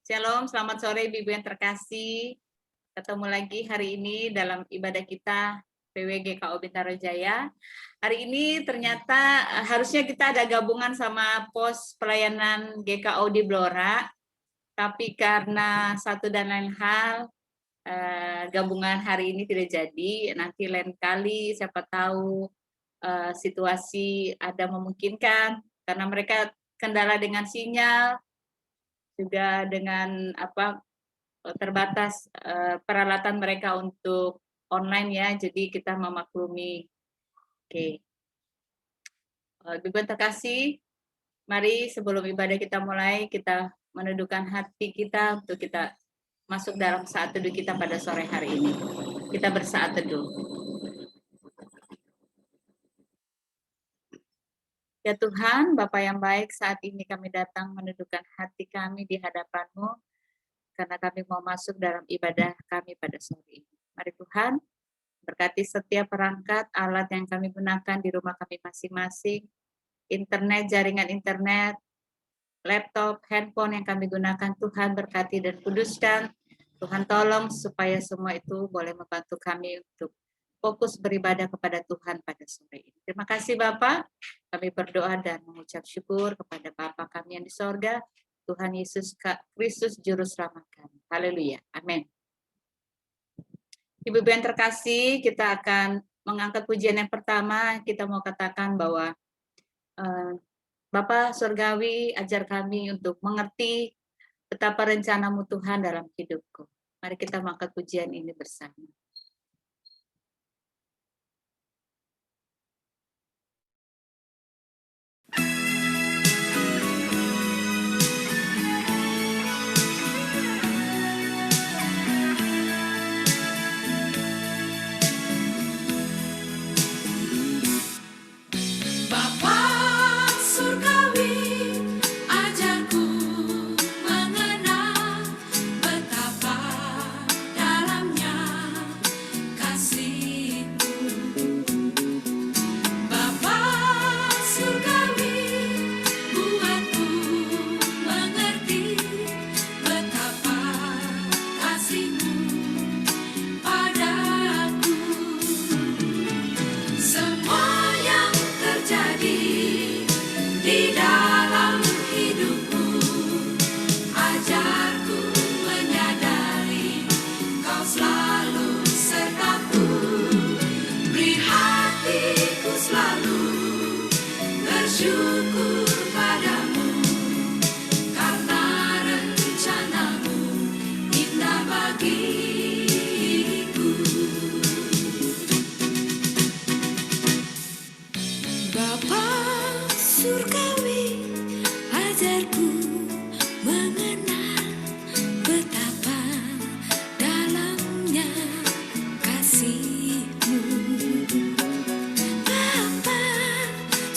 Shalom, selamat sore Ibu yang terkasih. Ketemu lagi hari ini dalam ibadah kita PWGKO Bintaro Jaya. Hari ini ternyata harusnya kita ada gabungan sama pos pelayanan GKO di Blora, tapi karena satu dan lain hal gabungan hari ini tidak jadi. Nanti lain kali siapa tahu situasi ada memungkinkan karena mereka kendala dengan sinyal, juga dengan terbatas peralatan mereka untuk online ya, jadi kita memaklumi. Oke. Ibu terkasih, mari sebelum ibadah kita mulai, kita menundukkan hati kita untuk kita masuk dalam saat teduh kita pada sore hari ini. Kita bersaat teduh. Ya Tuhan, Bapa yang baik, saat ini kami datang menundukkan hati kami di hadapan-Mu, karena kami mau masuk dalam ibadah kami pada sore ini. Mari Tuhan, berkati setiap perangkat, alat yang kami gunakan di rumah kami masing-masing, internet, jaringan internet, laptop, handphone yang kami gunakan, Tuhan berkati dan kuduskan. Tuhan tolong supaya semua itu boleh membantu kami untuk fokus beribadah kepada Tuhan pada sore ini. Terima kasih Bapak. Kami berdoa dan mengucap syukur kepada Bapa kami yang di sorga, Tuhan Yesus Kristus Juru Selamat kami. Haleluya. Amin. Ibu-ibu yang terkasih, kita akan mengangkat pujian yang pertama. Kita mau katakan bahwa Bapa Surgawi, ajar kami untuk mengerti betapa rencana-Mu Tuhan dalam hidupku. Mari kita mengangkat pujian ini bersama.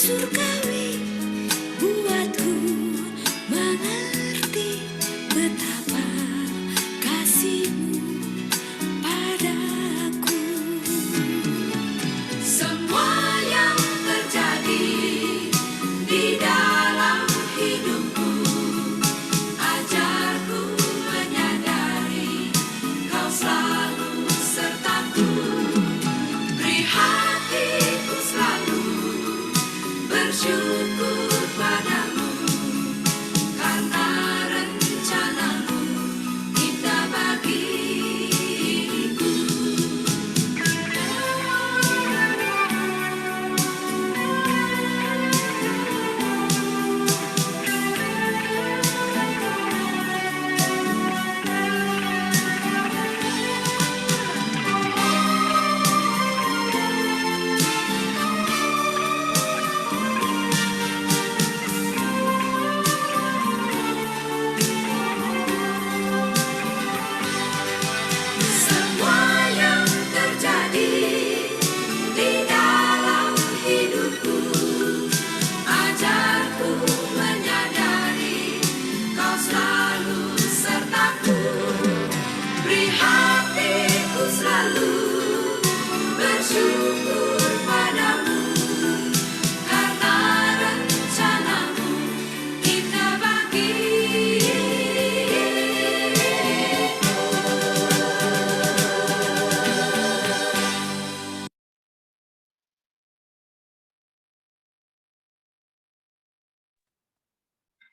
Surgawi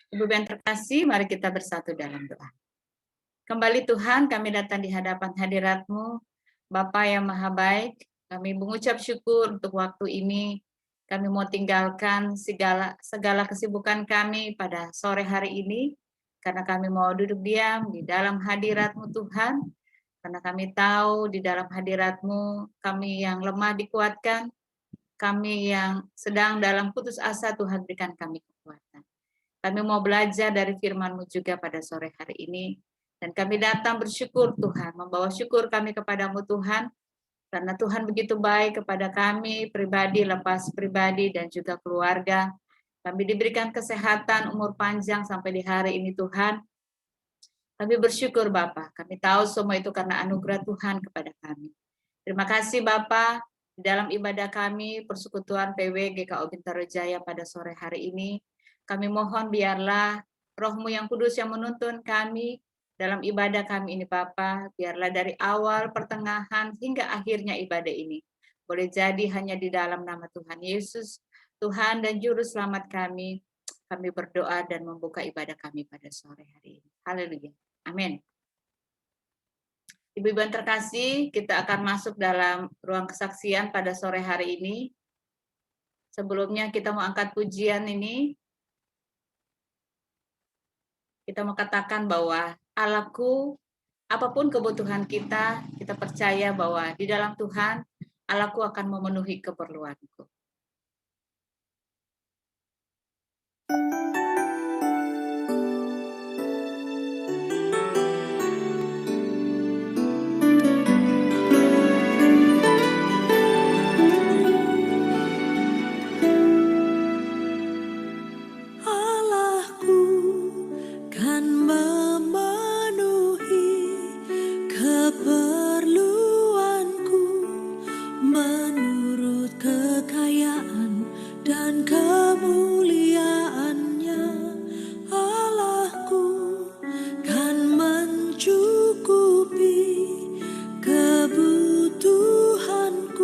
Ibu yang terkasih, mari kita bersatu dalam doa. Kembali Tuhan, kami datang di hadapan hadirat-Mu, Bapa yang Maha Baik. Kami mengucap syukur untuk waktu ini. Kami mau tinggalkan segala kesibukan kami pada sore hari ini, karena kami mau duduk diam di dalam hadirat-Mu Tuhan, karena kami tahu di dalam hadirat-Mu kami yang lemah dikuatkan, kami yang sedang dalam putus asa, Tuhan berikan kami kekuatan. Kami mau belajar dari firman-Mu juga pada sore hari ini, dan kami datang bersyukur Tuhan, membawa syukur kami kepadamu Tuhan, karena Tuhan begitu baik kepada kami, pribadi, lepas pribadi, dan juga keluarga. Kami diberikan kesehatan, umur panjang sampai di hari ini Tuhan. Kami bersyukur Bapa, kami tahu semua itu karena anugerah Tuhan kepada kami. Terima kasih Bapa, di dalam ibadah kami, persekutuan PW GKO Bintaro Jaya pada sore hari ini, kami mohon biarlah Roh-Mu yang kudus yang menuntun kami, dalam ibadah kami ini Bapa, biarlah dari awal, pertengahan, hingga akhirnya ibadah ini boleh jadi hanya di dalam nama Tuhan Yesus, Tuhan dan Juru Selamat kami berdoa dan membuka ibadah kami pada sore hari ini. Haleluya. Amin. Ibu-ibu yang terkasih, kita akan masuk dalam ruang kesaksian pada sore hari ini. Sebelumnya kita mau angkat pujian ini. Kita mau katakan bahwa Allahku, apapun kebutuhan kita, kita percaya bahwa di dalam Tuhan, Allahku akan memenuhi keperluanku. Kebutuhanku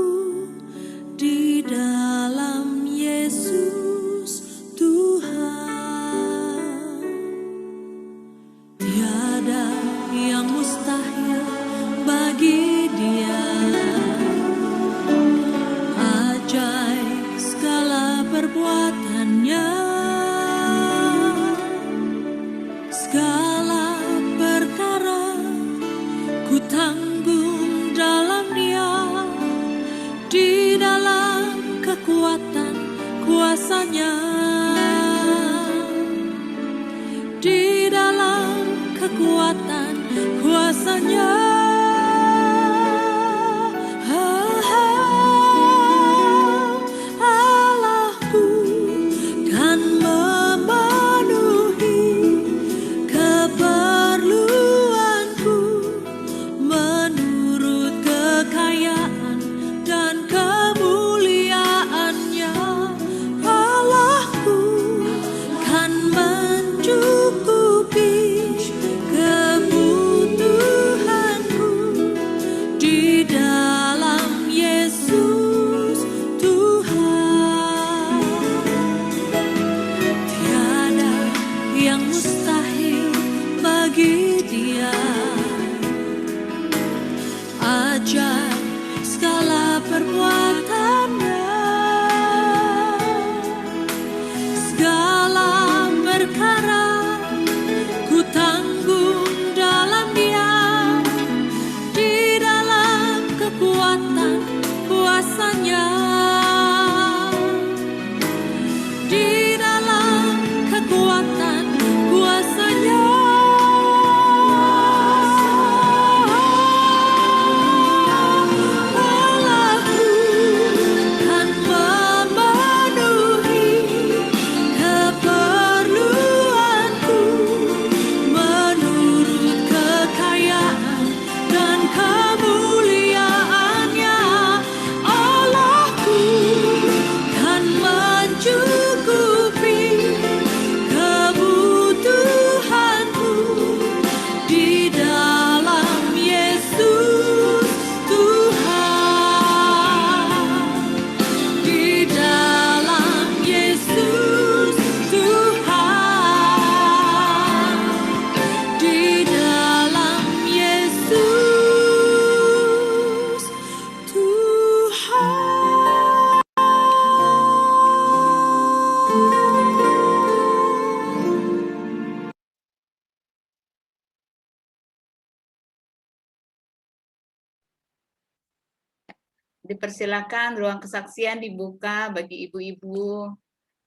Dipersilakan ruang kesaksian dibuka bagi ibu-ibu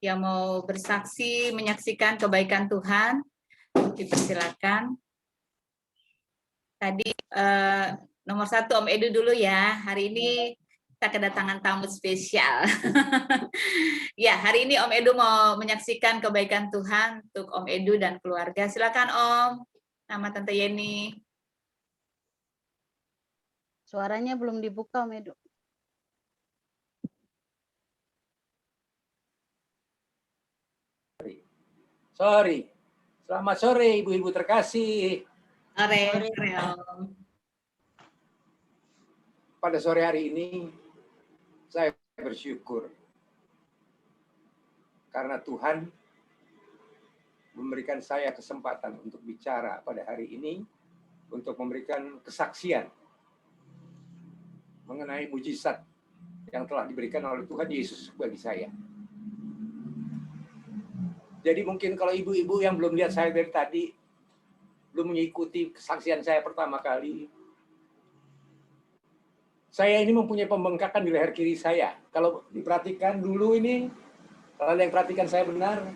yang mau bersaksi, menyaksikan kebaikan Tuhan. Dipersilakan. Tadi nomor 1 Om Edu dulu ya. Hari ini kita kedatangan tamu spesial. Ya, hari ini Om Edu mau menyaksikan kebaikan Tuhan untuk Om Edu dan keluarga. Silakan Om. Nama Tante Yeni. Suaranya belum dibuka, Om Edu. Sorry. Selamat sore ibu-ibu terkasih. Sore, Om. Pada sore hari ini saya bersyukur karena Tuhan memberikan saya kesempatan untuk bicara pada hari ini untuk memberikan kesaksian mengenai mujizat yang telah diberikan oleh Tuhan Yesus bagi saya. Jadi mungkin kalau ibu-ibu yang belum lihat saya dari tadi, belum mengikuti kesaksian saya pertama kali, saya ini mempunyai pembengkakan di leher kiri saya. Kalau diperhatikan dulu ini, kalau yang perhatikan saya benar,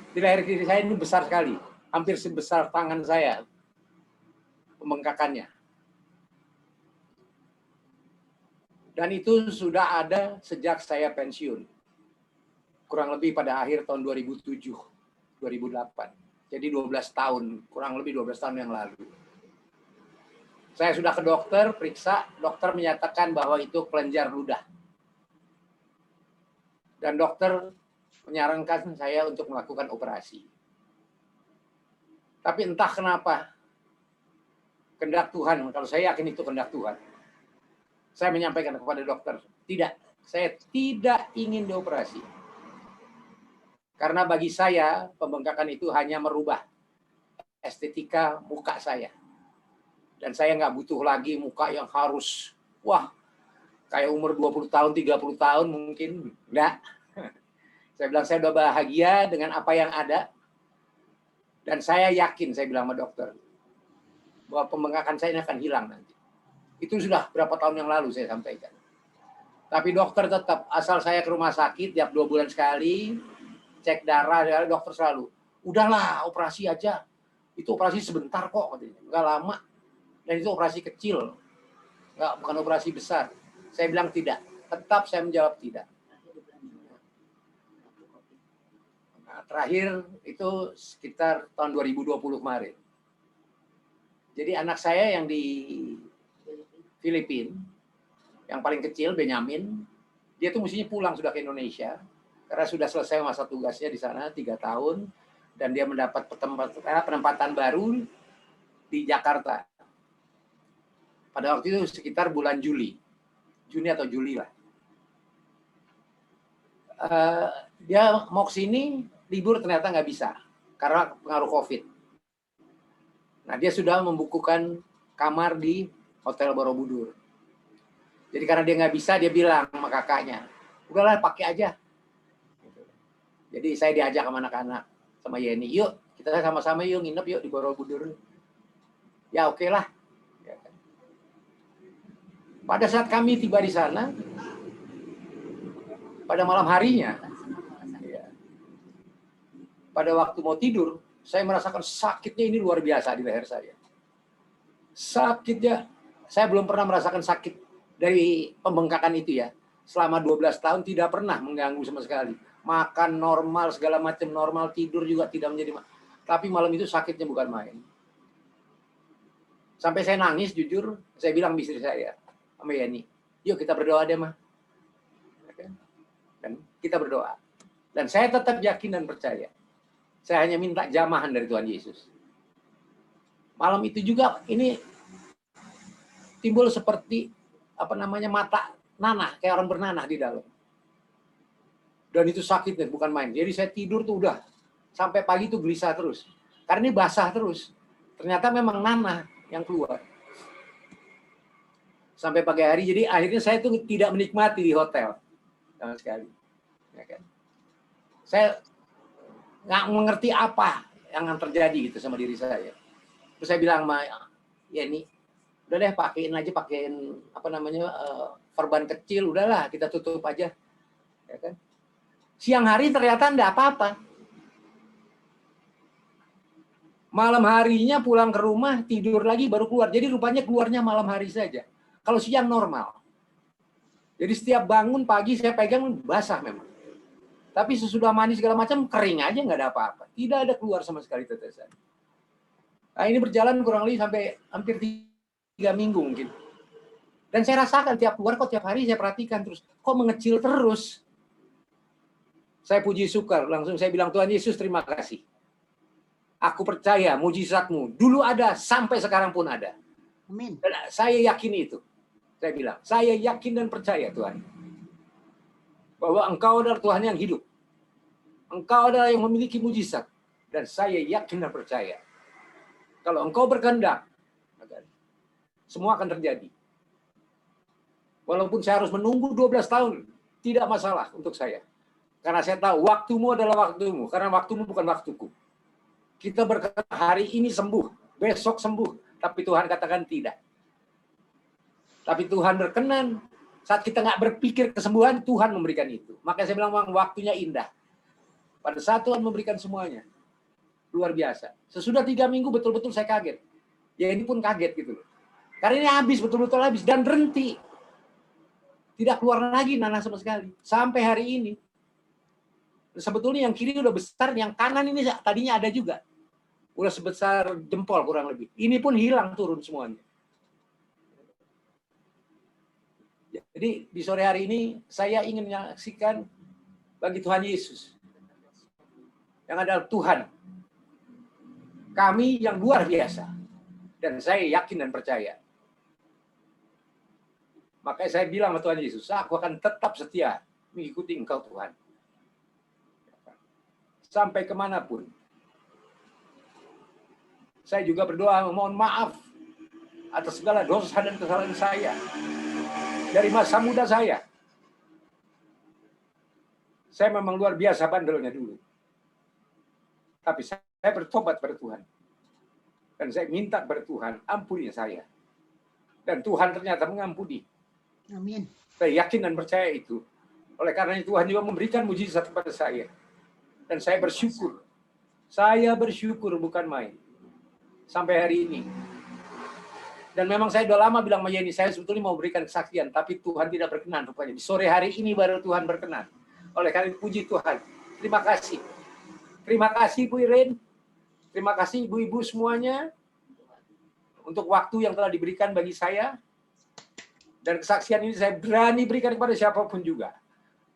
di leher kiri saya ini besar sekali. Hampir sebesar tangan saya pembengkakannya. Dan itu sudah ada sejak saya pensiun. Kurang lebih pada akhir tahun 2007, 2008. Jadi 12 tahun, kurang lebih 12 tahun yang lalu. Saya sudah ke dokter, periksa, dokter menyatakan bahwa itu kelenjar ludah. Dan dokter menyarankan saya untuk melakukan operasi. Tapi entah kenapa, kehendak Tuhan, kalau saya yakin itu kehendak Tuhan. Saya menyampaikan kepada dokter, tidak, saya tidak ingin dioperasi. Karena bagi saya, pembengkakan itu hanya merubah estetika muka saya. Dan saya nggak butuh lagi muka yang harus, wah, kayak umur 20 tahun, 30 tahun mungkin. Enggak. Saya bilang, saya udah bahagia dengan apa yang ada. Dan saya yakin, saya bilang sama dokter, bahwa pembengkakan saya ini akan hilang nanti. Itu sudah berapa tahun yang lalu saya sampaikan. Tapi dokter tetap, asal saya ke rumah sakit tiap 2 bulan sekali, cek darah, dokter selalu, udahlah operasi aja. Itu operasi sebentar kok, katanya. Nggak lama. Dan itu operasi kecil. Bukan operasi besar. Saya bilang tidak. Tetap saya menjawab tidak. Nah, terakhir itu sekitar tahun 2020 kemarin. Jadi anak saya yang di Filipina, yang paling kecil, Benyamin, dia tuh mestinya pulang sudah ke Indonesia. Karena sudah selesai masa tugasnya di sana 3 tahun. Dan dia mendapat penempatan baru di Jakarta. Pada waktu itu sekitar bulan Juni atau Juli lah. Dia mau ke sini, libur ternyata nggak bisa. Karena pengaruh COVID. Nah, dia sudah membukukan kamar di Hotel Borobudur. Jadi karena dia nggak bisa, dia bilang sama kakaknya, udahlah pakai aja. Jadi saya diajak sama anak-anak, sama Yeni, yuk kita sama-sama yuk nginep yuk di Borobudur. Ya oke lah. Pada saat kami tiba di sana, pada malam harinya, pada waktu mau tidur, saya merasakan sakitnya ini luar biasa di leher saya. Sakitnya, saya belum pernah merasakan sakit dari pembengkakan itu ya. Selama 12 tahun tidak pernah mengganggu sama sekali. Makan normal, segala macam normal, tidur juga tidak menjadi. Tapi malam itu sakitnya bukan main. Sampai saya nangis jujur, saya bilang sama istri saya, sama Yani, yuk kita berdoa deh mah. Dan kita berdoa. Dan saya tetap yakin dan percaya. Saya hanya minta jamahan dari Tuhan Yesus. Malam itu juga ini timbul seperti mata nanah, kayak orang bernanah di dalam. Dan itu sakitnya bukan main. Jadi saya tidur tuh udah sampai pagi tuh gelisah terus. Karena ini basah terus. Ternyata memang nanah yang keluar. Sampai pagi hari, jadi akhirnya saya tuh tidak menikmati di hotel sama sekali. Ya kan? Saya nggak mengerti apa yang akan terjadi gitu sama diri saya. Terus saya bilang sama Yeni, Udah deh, pakein apa namanya, perban kecil, udahlah kita tutup aja, ya kan. Siang hari ternyata enggak apa-apa. Malam harinya pulang ke rumah, tidur lagi baru keluar. Jadi rupanya keluarnya malam hari saja. Kalau siang normal. Jadi setiap bangun pagi saya pegang basah memang. Tapi sesudah mandi segala macam kering aja, nggak ada apa-apa. Tidak ada keluar sama sekali tetesan. Nah, ini berjalan kurang lebih sampai hampir 3 minggu mungkin. Dan saya rasakan tiap keluar kok tiap hari saya perhatikan terus. Kok mengecil terus? Saya puji syukur. Langsung saya bilang, Tuhan Yesus terima kasih. Aku percaya mujizat-Mu. Dulu ada, sampai sekarang pun ada. Amin. Dan saya yakin itu. Saya bilang, saya yakin dan percaya Tuhan. Bahwa Engkau adalah Tuhan yang hidup. Engkau adalah yang memiliki mujizat. Dan saya yakin dan percaya. Kalau Engkau berkehendak, semua akan terjadi. Walaupun saya harus menunggu 12 tahun, tidak masalah untuk saya. Karena saya tahu waktumu adalah waktumu, karena waktumu bukan waktuku. Kita berkata hari ini sembuh, besok sembuh, tapi Tuhan katakan tidak. Tapi Tuhan berkenan, saat kita nggak berpikir kesembuhan, Tuhan memberikan itu. Makanya saya bilang waktunya indah. Pada saat Tuhan memberikan semuanya, luar biasa. Sesudah 3 minggu betul-betul saya kaget. Ya ini pun kaget gitu loh. Karena ini habis, betul-betul habis. Dan berhenti. Tidak keluar lagi nanah sama sekali. Sampai hari ini. Sebetulnya yang kiri udah besar, yang kanan ini tadinya ada juga. Udah sebesar jempol kurang lebih. Ini pun hilang turun semuanya. Jadi di sore hari ini saya ingin menyaksikan bagi Tuhan Yesus. Yang adalah Tuhan. Kami yang luar biasa. Dan saya yakin dan percaya. Makanya saya bilang sama Tuhan Yesus, aku akan tetap setia mengikuti Engkau Tuhan. Sampai kemanapun. Saya juga berdoa mohon maaf atas segala dosa dan kesalahan saya. Dari masa muda saya. Saya memang luar biasa bandelnya dulu. Tapi saya bertobat pada Tuhan. Dan saya minta pada Tuhan, ampuni saya. Dan Tuhan ternyata mengampuni. Amin. Saya yakin dan percaya itu. Oleh karena itu Tuhan juga memberikan mujizat kepada saya. Dan saya bersyukur. Saya bersyukur bukan main. Sampai hari ini. Dan memang saya udah lama bilang sama Yeni, saya sebetulnya mau berikan kesaksian. Tapi Tuhan tidak berkenan rupanya. Di sore hari ini baru Tuhan berkenan. Oleh karena itu puji Tuhan. Terima kasih. Terima kasih Bu Iren. Terima kasih ibu-ibu semuanya. Untuk waktu yang telah diberikan bagi saya. Dan kesaksian ini saya berani berikan kepada siapapun juga.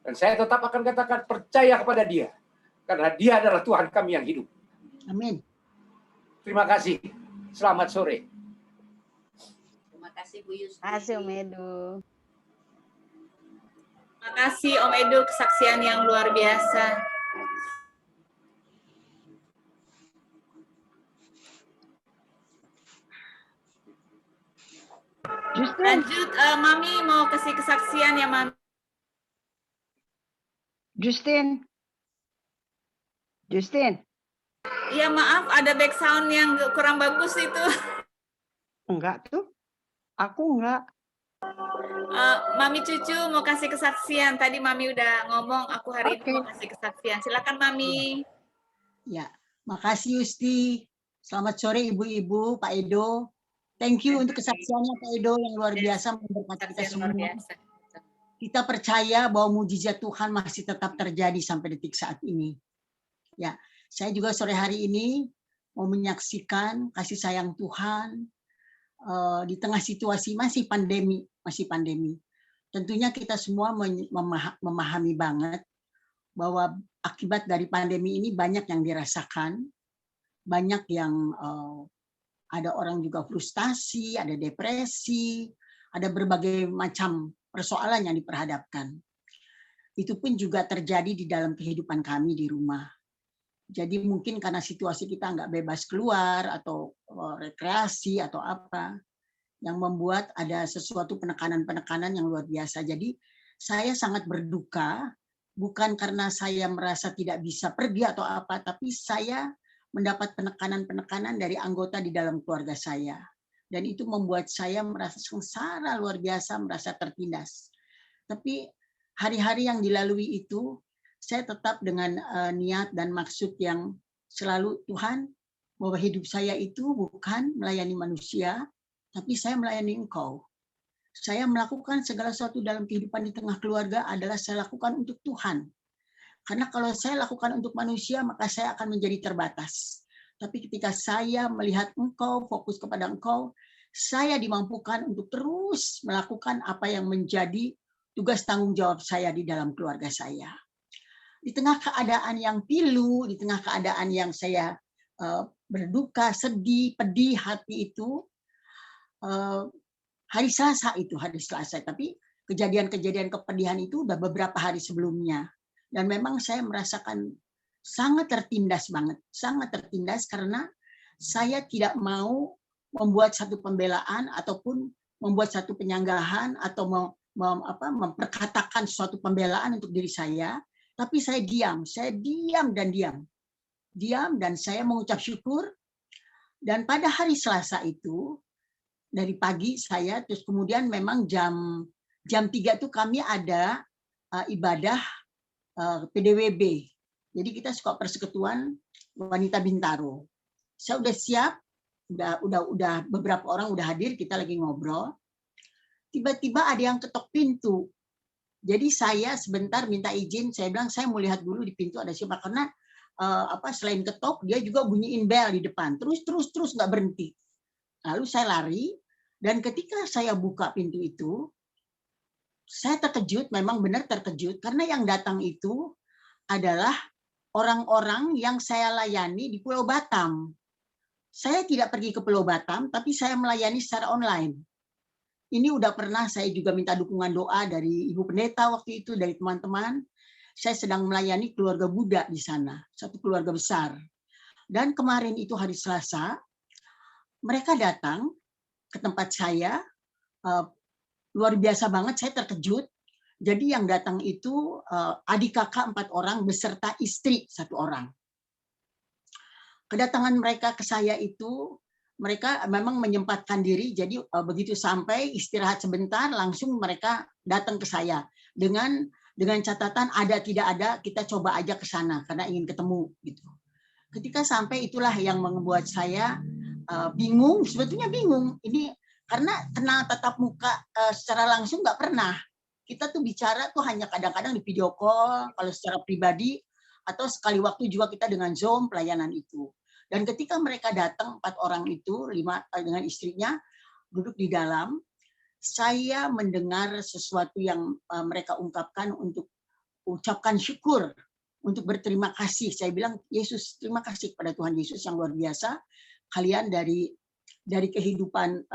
Dan saya tetap akan katakan percaya kepada Dia. Karena Dia adalah Tuhan kami yang hidup. Amin. Terima kasih. Selamat sore. Terima kasih Bu Yusti. Terima kasih Om Edu. Terima kasih Om Edu, kesaksian yang luar biasa. Justin, Lanjut, Mami mau kasih kesaksian ya, Mami. Justin. Iya, maaf ada back sound yang kurang bagus itu. Enggak tuh. Aku enggak. Mami Cucu mau kasih kesaksian. Tadi Mami udah ngomong, aku hari ini mau kasih kesaksian. Silakan Mami. Ya, makasih Yusti. Selamat sore Ibu-ibu, Pak Edo. Thank you untuk kesaksiannya Pak Edo yang luar biasa memberkati kita Kesaksian luar semua. biasa. Kita percaya bahwa mujizat Tuhan masih tetap terjadi sampai detik saat ini. Ya, saya juga sore hari ini mau menyaksikan kasih sayang Tuhan di tengah situasi masih pandemi. Tentunya kita semua memahami banget bahwa akibat dari pandemi ini banyak yang dirasakan, banyak yang ada orang juga frustasi, ada depresi, ada berbagai macam persoalan yang diperhadapkan. Itu pun juga terjadi di dalam kehidupan kami di rumah. Jadi mungkin karena situasi kita nggak bebas keluar atau rekreasi atau apa, yang membuat ada sesuatu penekanan-penekanan yang luar biasa. Jadi saya sangat berduka, bukan karena saya merasa tidak bisa pergi atau apa, tapi saya mendapat penekanan-penekanan dari anggota di dalam keluarga saya. Dan itu membuat saya merasa sengsara luar biasa, merasa tertindas. Tapi hari-hari yang dilalui itu, saya tetap dengan niat dan maksud yang selalu, Tuhan, bahwa hidup saya itu bukan melayani manusia, tapi saya melayani Engkau. Saya melakukan segala sesuatu dalam kehidupan di tengah keluarga adalah saya lakukan untuk Tuhan. Karena kalau saya lakukan untuk manusia, maka saya akan menjadi terbatas. Tapi ketika saya melihat Engkau, fokus kepada Engkau, saya dimampukan untuk terus melakukan apa yang menjadi tugas tanggung jawab saya di dalam keluarga saya. Di tengah keadaan yang pilu, di tengah keadaan yang saya berduka, sedih, pedih hati itu, hari Selasa, tapi kejadian-kejadian kepedihan itu udah beberapa hari sebelumnya. Dan memang saya merasakan sangat tertindas karena saya tidak mau membuat satu pembelaan ataupun membuat satu penyanggahan atau memperkatakan suatu pembelaan untuk diri saya, tapi saya diam dan saya mengucap syukur. Dan pada hari Selasa itu dari pagi saya, terus kemudian memang jam 3 itu kami ada ibadah PDWB. Jadi kita suka persekutuan wanita Bintaro. Saya udah siap, udah beberapa orang udah hadir, kita lagi ngobrol. Tiba-tiba ada yang ketok pintu. Jadi saya sebentar minta izin, saya bilang saya mau lihat dulu di pintu ada siapa, karena selain ketok dia juga bunyiin bel di depan. Terus nggak berhenti. Lalu saya lari dan ketika saya buka pintu itu, saya terkejut, memang benar terkejut karena yang datang itu adalah orang-orang yang saya layani di Pulau Batam. Saya tidak pergi ke Pulau Batam, tapi saya melayani secara online. Ini udah pernah saya juga minta dukungan doa dari Ibu Pendeta waktu itu, dari teman-teman. Saya sedang melayani keluarga Buddha di sana, satu keluarga besar. Dan kemarin itu hari Selasa, mereka datang ke tempat saya, luar biasa banget, saya terkejut. Jadi yang datang itu adik kakak 4 orang beserta istri 1 orang. Kedatangan mereka ke saya itu, mereka memang menyempatkan diri, jadi begitu sampai istirahat sebentar, langsung mereka datang ke saya. Dengan catatan ada tidak ada, kita coba aja ke sana, karena ingin ketemu. Gitu. Ketika sampai itulah yang membuat saya bingung, sebetulnya bingung. Ini karena kenal tatap muka secara langsung nggak pernah. Kita tuh bicara tuh hanya kadang-kadang di video call, kalau secara pribadi, atau sekali waktu juga kita dengan Zoom pelayanan itu. Dan ketika mereka datang 4 orang itu, 5 dengan istrinya, duduk di dalam, saya mendengar sesuatu yang mereka ungkapkan untuk ucapkan syukur, untuk berterima kasih. Saya bilang, Yesus, terima kasih kepada Tuhan Yesus yang luar biasa. Kalian dari kehidupan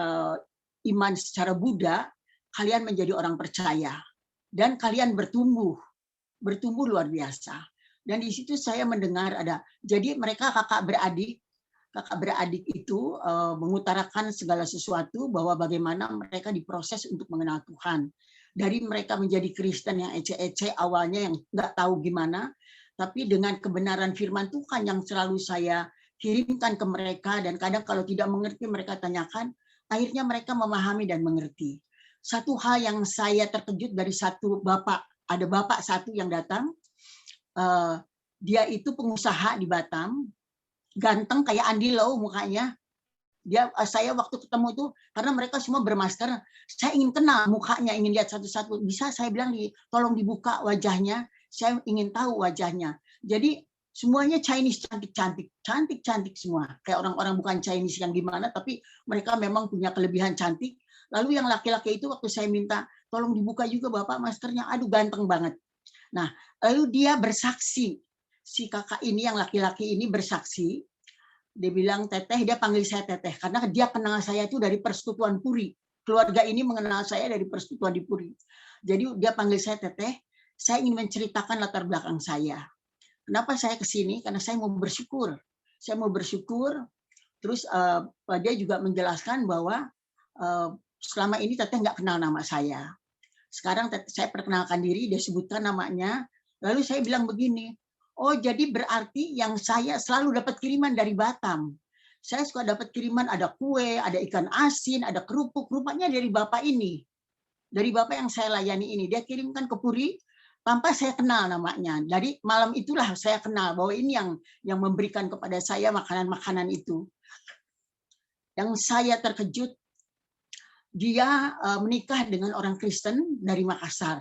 iman secara Buddha, kalian menjadi orang percaya dan kalian bertumbuh luar biasa. Dan di situ saya mendengar jadi mereka kakak beradik itu mengutarakan segala sesuatu bahwa bagaimana mereka diproses untuk mengenal Tuhan. Dari mereka menjadi Kristen yang ece-ece awalnya yang nggak tahu gimana, tapi dengan kebenaran firman Tuhan yang selalu saya kirimkan ke mereka, dan kadang kalau tidak mengerti mereka tanyakan, akhirnya mereka memahami dan mengerti. Satu hal yang saya terkejut dari satu bapak, ada bapak satu yang datang, dia itu pengusaha di Batam, ganteng kayak Andy Lau mukanya. Saya waktu ketemu itu, karena mereka semua bermasker, saya ingin kenal mukanya, ingin lihat satu-satu. Bisa saya bilang, tolong dibuka wajahnya, saya ingin tahu wajahnya. Jadi semuanya Chinese cantik semua. Kayak orang-orang bukan Chinese yang gimana, tapi mereka memang punya kelebihan cantik. Lalu yang laki-laki itu waktu saya minta, tolong dibuka juga Bapak maskernya, aduh ganteng banget. Nah, lalu dia bersaksi, si kakak ini yang laki-laki ini bersaksi, dia bilang teteh, dia panggil saya teteh, karena dia kenal saya itu dari persekutuan Puri. Keluarga ini mengenal saya dari persekutuan di Puri. Jadi dia panggil saya teteh, saya ingin menceritakan latar belakang saya. Kenapa saya ke sini? Karena saya mau bersyukur. Saya mau bersyukur, terus dia juga menjelaskan bahwa selama ini teteh nggak kenal nama saya. Sekarang saya perkenalkan diri, dia sebutkan namanya. Lalu saya bilang begini, oh jadi berarti yang saya selalu dapat kiriman dari Batam. saya suka dapat kiriman, ada kue, ada ikan asin, ada kerupuk. Rupanya dari Bapak ini. Dari Bapak yang saya layani ini. Dia kirimkan ke Puri, tanpa saya kenal namanya. Dari malam itulah saya kenal bahwa ini yang memberikan kepada saya makanan-makanan itu. Yang saya terkejut, dia menikah dengan orang Kristen dari Makassar.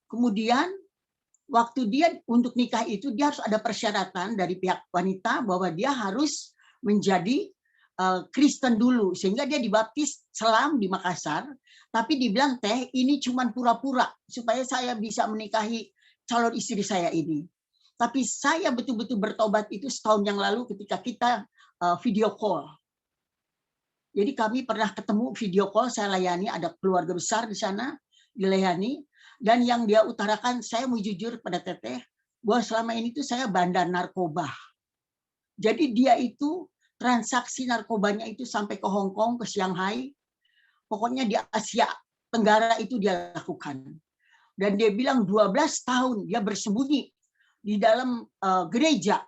Kemudian waktu dia untuk nikah itu, dia harus ada persyaratan dari pihak wanita bahwa dia harus menjadi Kristen dulu, sehingga dia dibaptis Selam di Makassar, tapi dibilang teh ini cuma pura-pura supaya saya bisa menikahi calon istri saya ini. Tapi saya betul-betul bertobat itu setahun yang lalu ketika kita video call. Jadi kami pernah ketemu video call, saya layani, ada keluarga besar di sana, dilayani, dan yang dia utarakan, saya mau jujur pada Teteh, bahwa selama ini tuh saya bandar narkoba. Jadi dia itu transaksi narkobanya itu sampai ke Hong Kong, ke Shanghai, pokoknya di Asia Tenggara itu dia lakukan. Dan dia bilang 12 tahun dia bersembunyi di dalam gereja.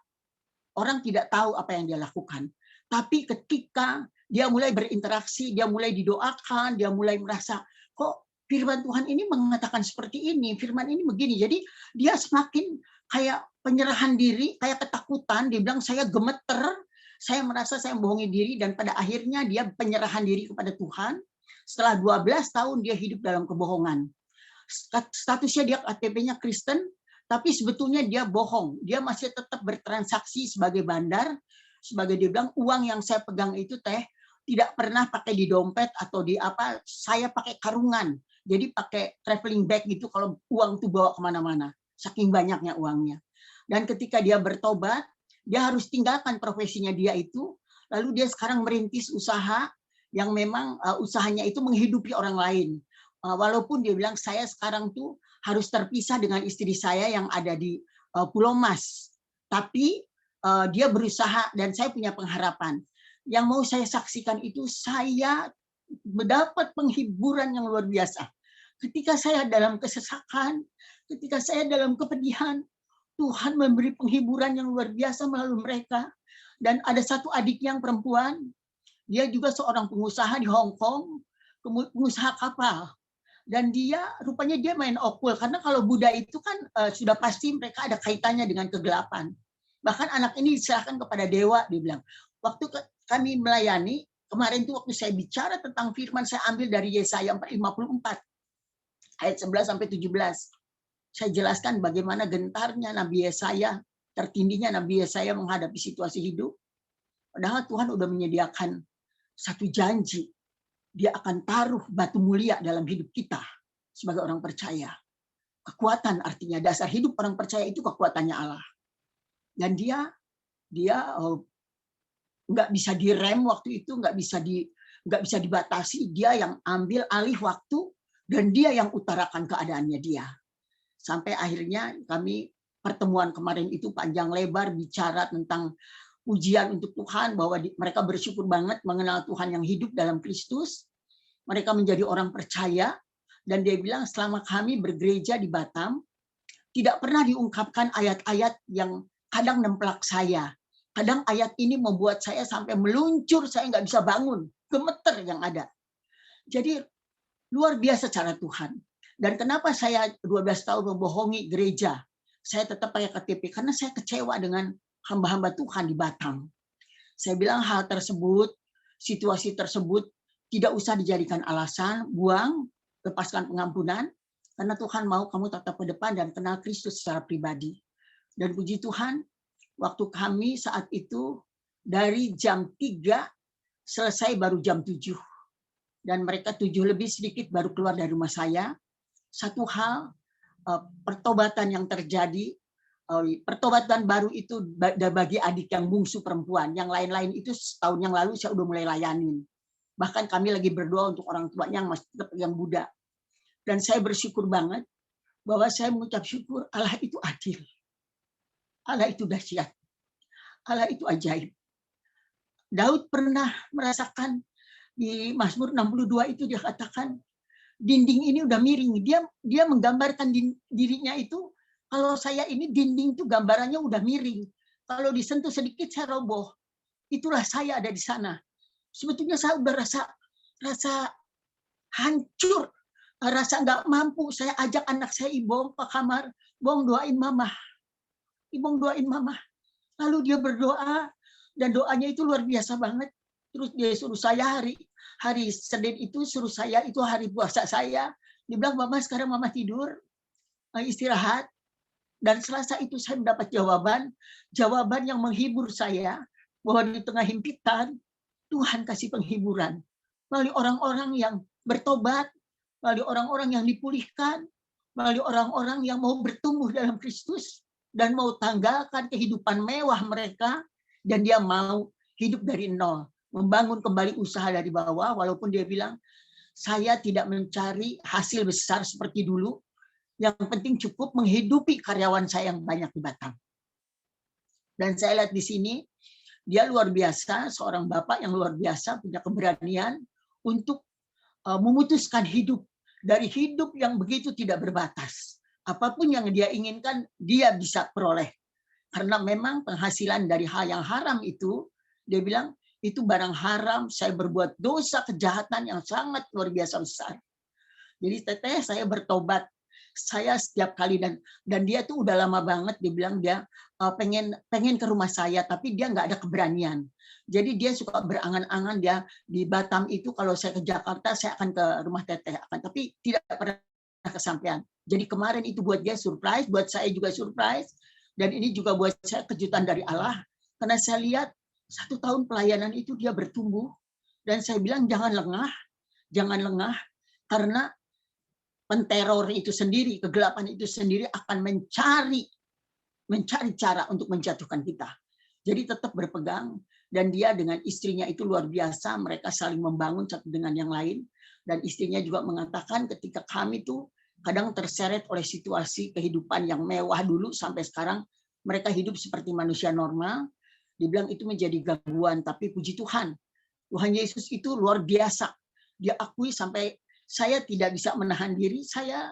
Orang tidak tahu apa yang dia lakukan. Tapi ketika dia mulai berinteraksi, dia mulai didoakan, dia mulai merasa, kok firman Tuhan ini mengatakan seperti ini, firman ini begini. Jadi dia semakin kayak penyerahan diri, kayak ketakutan. Dia bilang, saya gemeter, saya merasa saya membohongi diri, dan pada akhirnya dia penyerahan diri kepada Tuhan. Setelah 12 tahun dia hidup dalam kebohongan. Statusnya dia KTP-nya Kristen, tapi sebetulnya dia bohong. Dia masih tetap bertransaksi sebagai bandar, sebagai dia bilang, uang yang saya pegang itu teh tidak pernah pakai di dompet atau di apa, saya pakai karungan. Jadi pakai traveling bag gitu kalau uang itu bawa kemana-mana. Saking banyaknya uangnya. Dan ketika dia bertobat, dia harus tinggalkan profesinya dia itu, lalu dia sekarang merintis usaha yang memang usahanya itu menghidupi orang lain. Walaupun dia bilang, saya sekarang tuh harus terpisah dengan istri saya yang ada di Pulau Mas. Tapi dia berusaha dan saya punya pengharapan. Yang mau saya saksikan itu, saya mendapat penghiburan yang luar biasa. Ketika saya dalam kesesakan, ketika saya dalam kepedihan, Tuhan memberi penghiburan yang luar biasa melalui mereka. Dan ada satu adiknya yang perempuan, dia juga seorang pengusaha di Hong Kong, pengusaha kapal. Dan dia rupanya dia main okul, karena kalau Buddha itu kan sudah pasti mereka ada kaitannya dengan kegelapan. Bahkan anak ini diserahkan kepada dewa, dia bilang. Waktu kami melayani, kemarin tuh waktu saya bicara tentang firman, saya ambil dari Yesaya 54, ayat 11 sampai 17. Saya jelaskan bagaimana gentarnya Nabi Yesaya, tertindihnya Nabi Yesaya menghadapi situasi hidup. Padahal Tuhan udah menyediakan satu janji. Dia akan taruh batu mulia dalam hidup kita sebagai orang percaya. Kekuatan artinya dasar hidup orang percaya itu kekuatannya Allah. Dan dia nggak bisa direm waktu itu, nggak bisa dibatasi. Dia yang ambil alih waktu dan dia yang utarakan keadaannya dia. Sampai akhirnya kami pertemuan kemarin itu panjang lebar bicara tentang ujian untuk Tuhan, bahwa mereka bersyukur banget mengenal Tuhan yang hidup dalam Kristus. Mereka menjadi orang percaya, dan dia bilang selama kami bergereja di Batam, tidak pernah diungkapkan ayat-ayat yang kadang nemplak saya. Kadang ayat ini membuat saya sampai meluncur, saya nggak bisa bangun, gemeter yang ada. Jadi luar biasa cara Tuhan. Dan kenapa saya 12 tahun membohongi gereja? Saya tetap pakai KTP karena saya kecewa dengan hamba-hamba Tuhan di Batam. Saya bilang hal tersebut, situasi tersebut tidak usah dijadikan alasan, buang, lepaskan pengampunan, karena Tuhan mau kamu tetap ke depan dan kenal Kristus secara pribadi. Dan puji Tuhan, waktu kami saat itu dari jam 3 selesai baru jam 7. Dan mereka 7 lebih sedikit baru keluar dari rumah saya. Satu hal, pertobatan yang terjadi, pertobatan baru itu bagi adik yang bungsu perempuan. Yang lain-lain itu setahun yang lalu saya udah mulai layanin. Bahkan kami lagi berdoa untuk orang tuanya yang masih tetap yang Buddha. Dan saya bersyukur banget bahwa saya mengucap syukur, Allah itu adil. Allah itu dahsyat. Allah itu ajaib. Daud pernah merasakan di Mazmur 62 itu dia katakan, dinding ini udah miring. Dia menggambarkan dirinya itu, kalau saya ini dinding itu gambarannya udah miring. Kalau disentuh sedikit saya roboh. itulah saya ada di sana. Sebetulnya saya udah rasa hancur, rasa nggak mampu. Saya ajak anak saya, Ibong, ke kamar, Bong doain mama. Ibong doain mama. Lalu dia berdoa, dan doanya itu luar biasa banget. Terus dia suruh saya hari Senin itu, suruh saya, itu hari puasa saya. Dia bilang, mama sekarang mama tidur, istirahat. Dan Selasa itu saya mendapat jawaban yang menghibur saya, bahwa di tengah himpitan, Tuhan kasih penghiburan. Melalui orang-orang yang bertobat, melalui orang-orang yang dipulihkan, melalui orang-orang yang mau bertumbuh dalam Kristus, dan mau tanggalkan kehidupan mewah mereka, dan dia mau hidup dari nol, membangun kembali usaha dari bawah, walaupun dia bilang, saya tidak mencari hasil besar seperti dulu, yang penting cukup menghidupi karyawan saya yang banyak di Batam. Dan saya lihat di sini, dia luar biasa, seorang bapak yang luar biasa, punya keberanian untuk memutuskan hidup, dari hidup yang begitu tidak berbatas. Apapun yang dia inginkan, dia bisa peroleh. Karena memang penghasilan dari hal yang haram itu, dia bilang, itu barang haram, saya berbuat dosa, kejahatan yang sangat luar biasa besar. Jadi teteh saya bertobat. Saya setiap kali, dan dia tuh udah lama banget, dia bilang dia pengen ke rumah saya, tapi dia nggak ada keberanian. Jadi dia suka berangan-angan, dia di Batam itu kalau saya ke Jakarta, saya akan ke rumah teteh, tapi tidak pernah kesampaian. Jadi kemarin itu buat dia surprise, buat saya juga surprise, dan ini juga buat saya kejutan dari Allah, karena saya lihat 1 tahun pelayanan itu dia bertumbuh, dan saya bilang jangan lengah, karena penteror itu sendiri, kegelapan itu sendiri akan mencari cara untuk menjatuhkan kita. Jadi tetap berpegang, dan dia dengan istrinya itu luar biasa, mereka saling membangun satu dengan yang lain, dan istrinya juga mengatakan ketika kami tuh kadang terseret oleh situasi kehidupan yang mewah dulu, sampai sekarang mereka hidup seperti manusia normal, dibilang itu menjadi gangguan, tapi puji Tuhan, Tuhan Yesus itu luar biasa. Dia akui sampai saya tidak bisa menahan diri, saya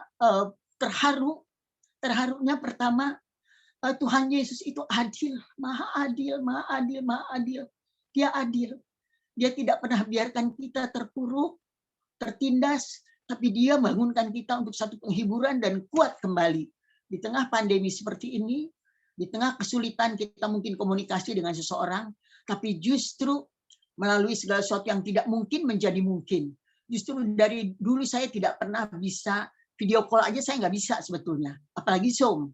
terharunya pertama, Tuhan Yesus itu adil, maha adil. Dia adil. Dia tidak pernah biarkan kita terpuruk, tertindas, tapi dia bangunkan kita untuk satu penghiburan dan kuat kembali. Di tengah pandemi seperti ini, di tengah kesulitan kita mungkin komunikasi dengan seseorang, tapi justru melalui segala sesuatu yang tidak mungkin menjadi mungkin. Justru dari dulu saya tidak pernah bisa video call aja, saya nggak bisa sebetulnya. Apalagi Zoom,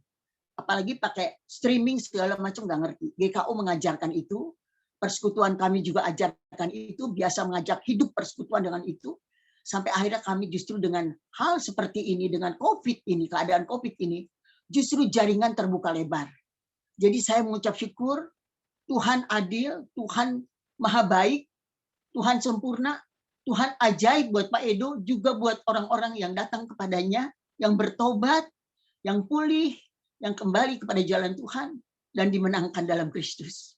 apalagi pakai streaming segala macam, nggak ngerti. GKO mengajarkan itu, persekutuan kami juga ajarkan itu, biasa mengajak hidup persekutuan dengan itu. Sampai akhirnya kami justru dengan hal seperti ini, dengan COVID ini, keadaan COVID ini, justru jaringan terbuka lebar. Jadi saya mengucap syukur, Tuhan adil, Tuhan maha baik, Tuhan sempurna, Tuhan ajaib buat Pak Edo, juga buat orang-orang yang datang kepadanya, yang bertobat, yang pulih, yang kembali kepada jalan Tuhan, dan dimenangkan dalam Kristus.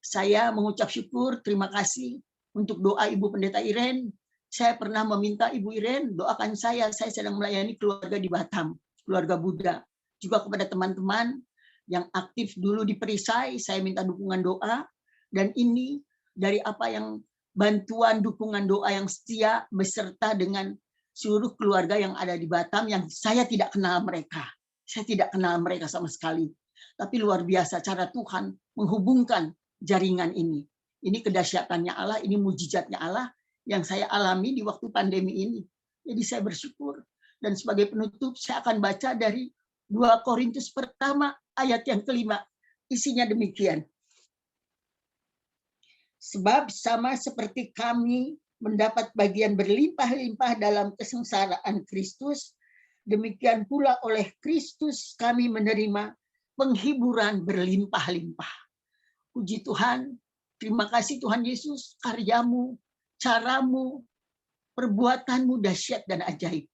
Saya mengucap syukur, terima kasih untuk doa Ibu Pendeta Iren. Saya pernah meminta Ibu Iren, doakan saya sedang melayani keluarga di Batam, keluarga Buddha. Juga kepada teman-teman yang aktif dulu di Perisai, saya minta dukungan doa, dan ini dari apa yang bantuan dukungan doa yang setia beserta dengan seluruh keluarga yang ada di Batam yang saya tidak kenal mereka. Saya tidak kenal mereka sama sekali. Tapi luar biasa cara Tuhan menghubungkan jaringan ini. Ini kedahsyatannya Allah, ini mujizatnya Allah yang saya alami di waktu pandemi ini. Jadi saya bersyukur. Dan sebagai penutup saya akan baca dari 2 Korintus pertama ayat yang kelima. Isinya demikian. Sebab sama seperti kami mendapat bagian berlimpah-limpah dalam kesengsaraan Kristus, demikian pula oleh Kristus kami menerima penghiburan berlimpah-limpah. Puji Tuhan, terima kasih Tuhan Yesus, karyamu, caramu, perbuatanmu dahsyat dan ajaib.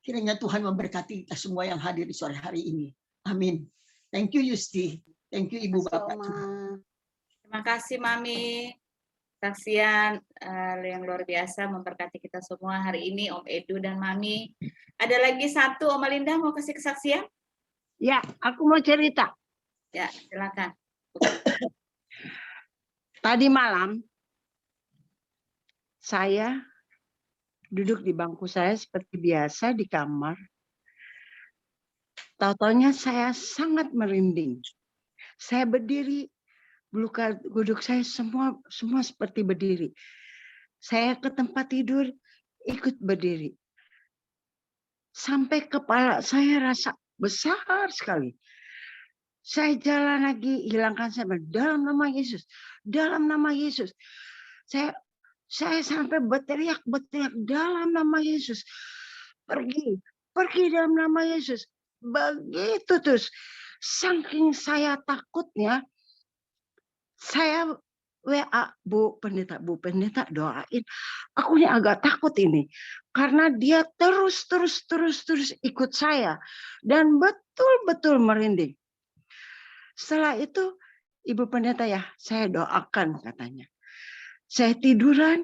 Kiranya Tuhan memberkati kita semua yang hadir di sore hari ini. Amin. Thank you Yusti. Thank you Ibu Bapak. Terima kasih Mami. Saksian yang luar biasa memberkati kita semua hari ini, Om Edu dan Mami. Ada lagi satu, Oma Linda mau kasih kesaksian? Ya, aku mau cerita. Ya, silakan. Tadi malam saya duduk di bangku saya seperti biasa di kamar. Tahu-taunya saya sangat merinding. Saya berdiri, bulu kuduk saya semua seperti berdiri. Saya ke tempat tidur, ikut berdiri. Sampai kepala saya rasa besar sekali. Saya jalan lagi, hilangkan saya dalam nama Yesus, dalam nama Yesus. Saya sampai berteriak dalam nama Yesus. Pergi dalam nama Yesus. Begitu terus. Saking saya takutnya, saya WA Bu Pendeta doain. Aku ini agak takut ini. Karena dia terus ikut saya. Dan betul-betul merinding. Setelah itu, Ibu Pendeta ya, saya doakan katanya. Saya tiduran,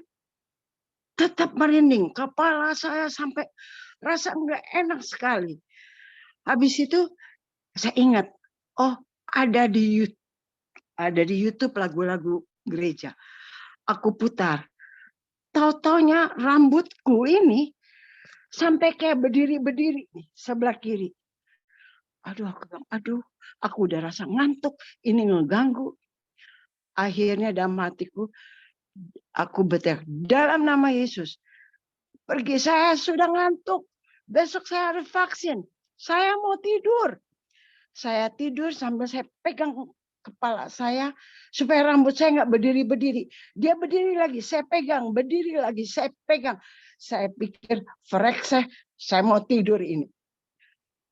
tetap merinding. Kepala saya sampai rasa nggak enak sekali. Habis itu saya ingat, oh ada di YouTube lagu-lagu gereja. Aku putar. Tahu-taunya rambutku ini sampai kayak berdiri nih, sebelah kiri. Aku udah rasa ngantuk. Ini ngeganggu. Akhirnya dalam hatiku, aku berteriak, dalam nama Yesus. Pergi, saya sudah ngantuk. Besok saya harus vaksin. Saya mau tidur. Saya tidur sambil saya pegang kepala saya supaya rambut saya nggak berdiri. Dia berdiri lagi, saya pegang, berdiri lagi, saya pegang. Saya pikir, frek saya mau tidur ini.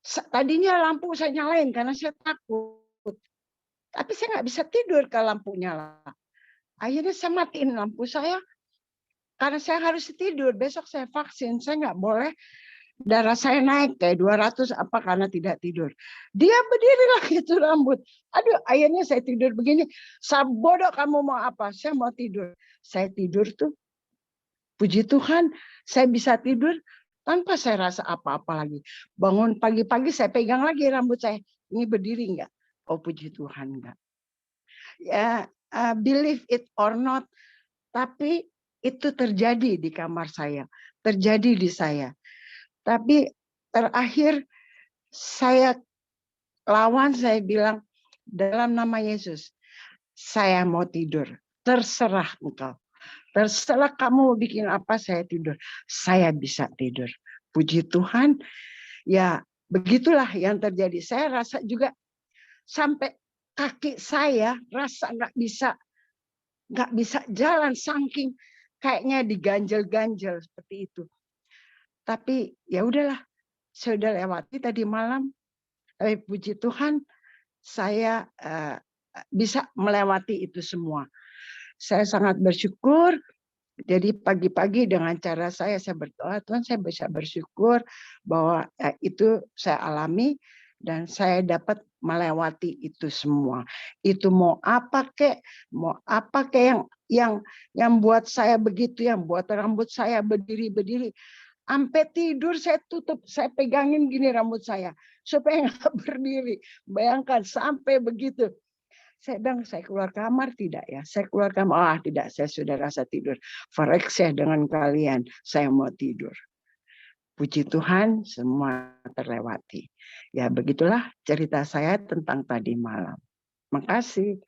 Tadinya lampu saya nyalain karena saya takut. Tapi saya nggak bisa tidur kalau lampu nyala. Akhirnya saya matiin lampu saya. Karena saya harus tidur. Besok saya vaksin. Saya nggak boleh darah saya naik kayak 200 apa karena tidak tidur. Dia berdiri lagi itu rambut. Akhirnya saya tidur begini. Bodoh kamu mau apa? Saya mau tidur. Saya tidur tuh. Puji Tuhan saya bisa tidur tanpa saya rasa apa-apa lagi. Bangun pagi-pagi saya pegang lagi rambut saya. Ini berdiri nggak? Oh puji Tuhan enggak. Ya, believe it or not, tapi itu terjadi di kamar saya, terjadi di saya. Tapi terakhir saya lawan, saya bilang dalam nama Yesus, saya mau tidur. Terserah engkau. Terserah kamu bikin apa, saya tidur. Saya bisa tidur. Puji Tuhan. Ya, begitulah yang terjadi. Saya rasa juga sampai kaki saya rasa nggak bisa jalan saking kayaknya diganjel-ganjel seperti itu. Tapi ya udahlah, saya udah lewati tadi malam. Tapi puji Tuhan saya bisa melewati itu semua. Saya sangat bersyukur. Jadi pagi-pagi dengan cara saya berdoa, Tuhan saya bisa bersyukur bahwa itu saya alami dan saya dapat melewati itu semua. Itu mau apa kek yang buat saya begitu, yang buat rambut saya berdiri. Sampai tidur saya tutup, saya pegangin gini rambut saya supaya nggak berdiri. Bayangkan sampai begitu. Saya bilang, saya keluar kamar tidak ya? Saya keluar kamar, tidak, saya sudah rasa tidur. Farek saya dengan kalian, saya mau tidur. Puji Tuhan, semua terlewati. Ya begitulah cerita saya tentang tadi malam. Makasih.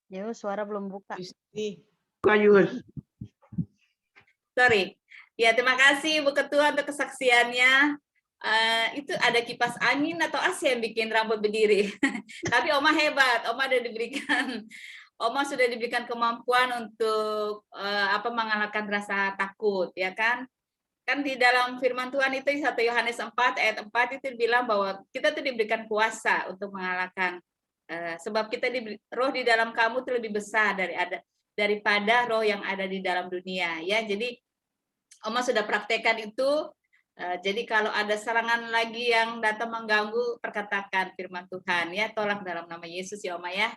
Ya, suara belum buka. Sorry. Ya, terima kasih Bu Ketua untuk kesaksiannya. Itu ada kipas angin atau AC yang bikin rambut berdiri. Tapi Oma hebat, Oma sudah diberikan kemampuan untuk mengalahkan rasa takut, ya kan? Kan di dalam firman Tuhan itu 1 Yohanes 4 ayat 4 itu bilang bahwa kita tuh diberikan kuasa untuk mengalahkan sebab kita roh di dalam kamu itu lebih besar daripada roh yang ada di dalam dunia, ya. Jadi Oma sudah praktekkan itu. Jadi kalau ada serangan lagi yang datang mengganggu, perkatakan firman Tuhan, ya, tolak dalam nama Yesus ya Oma ya.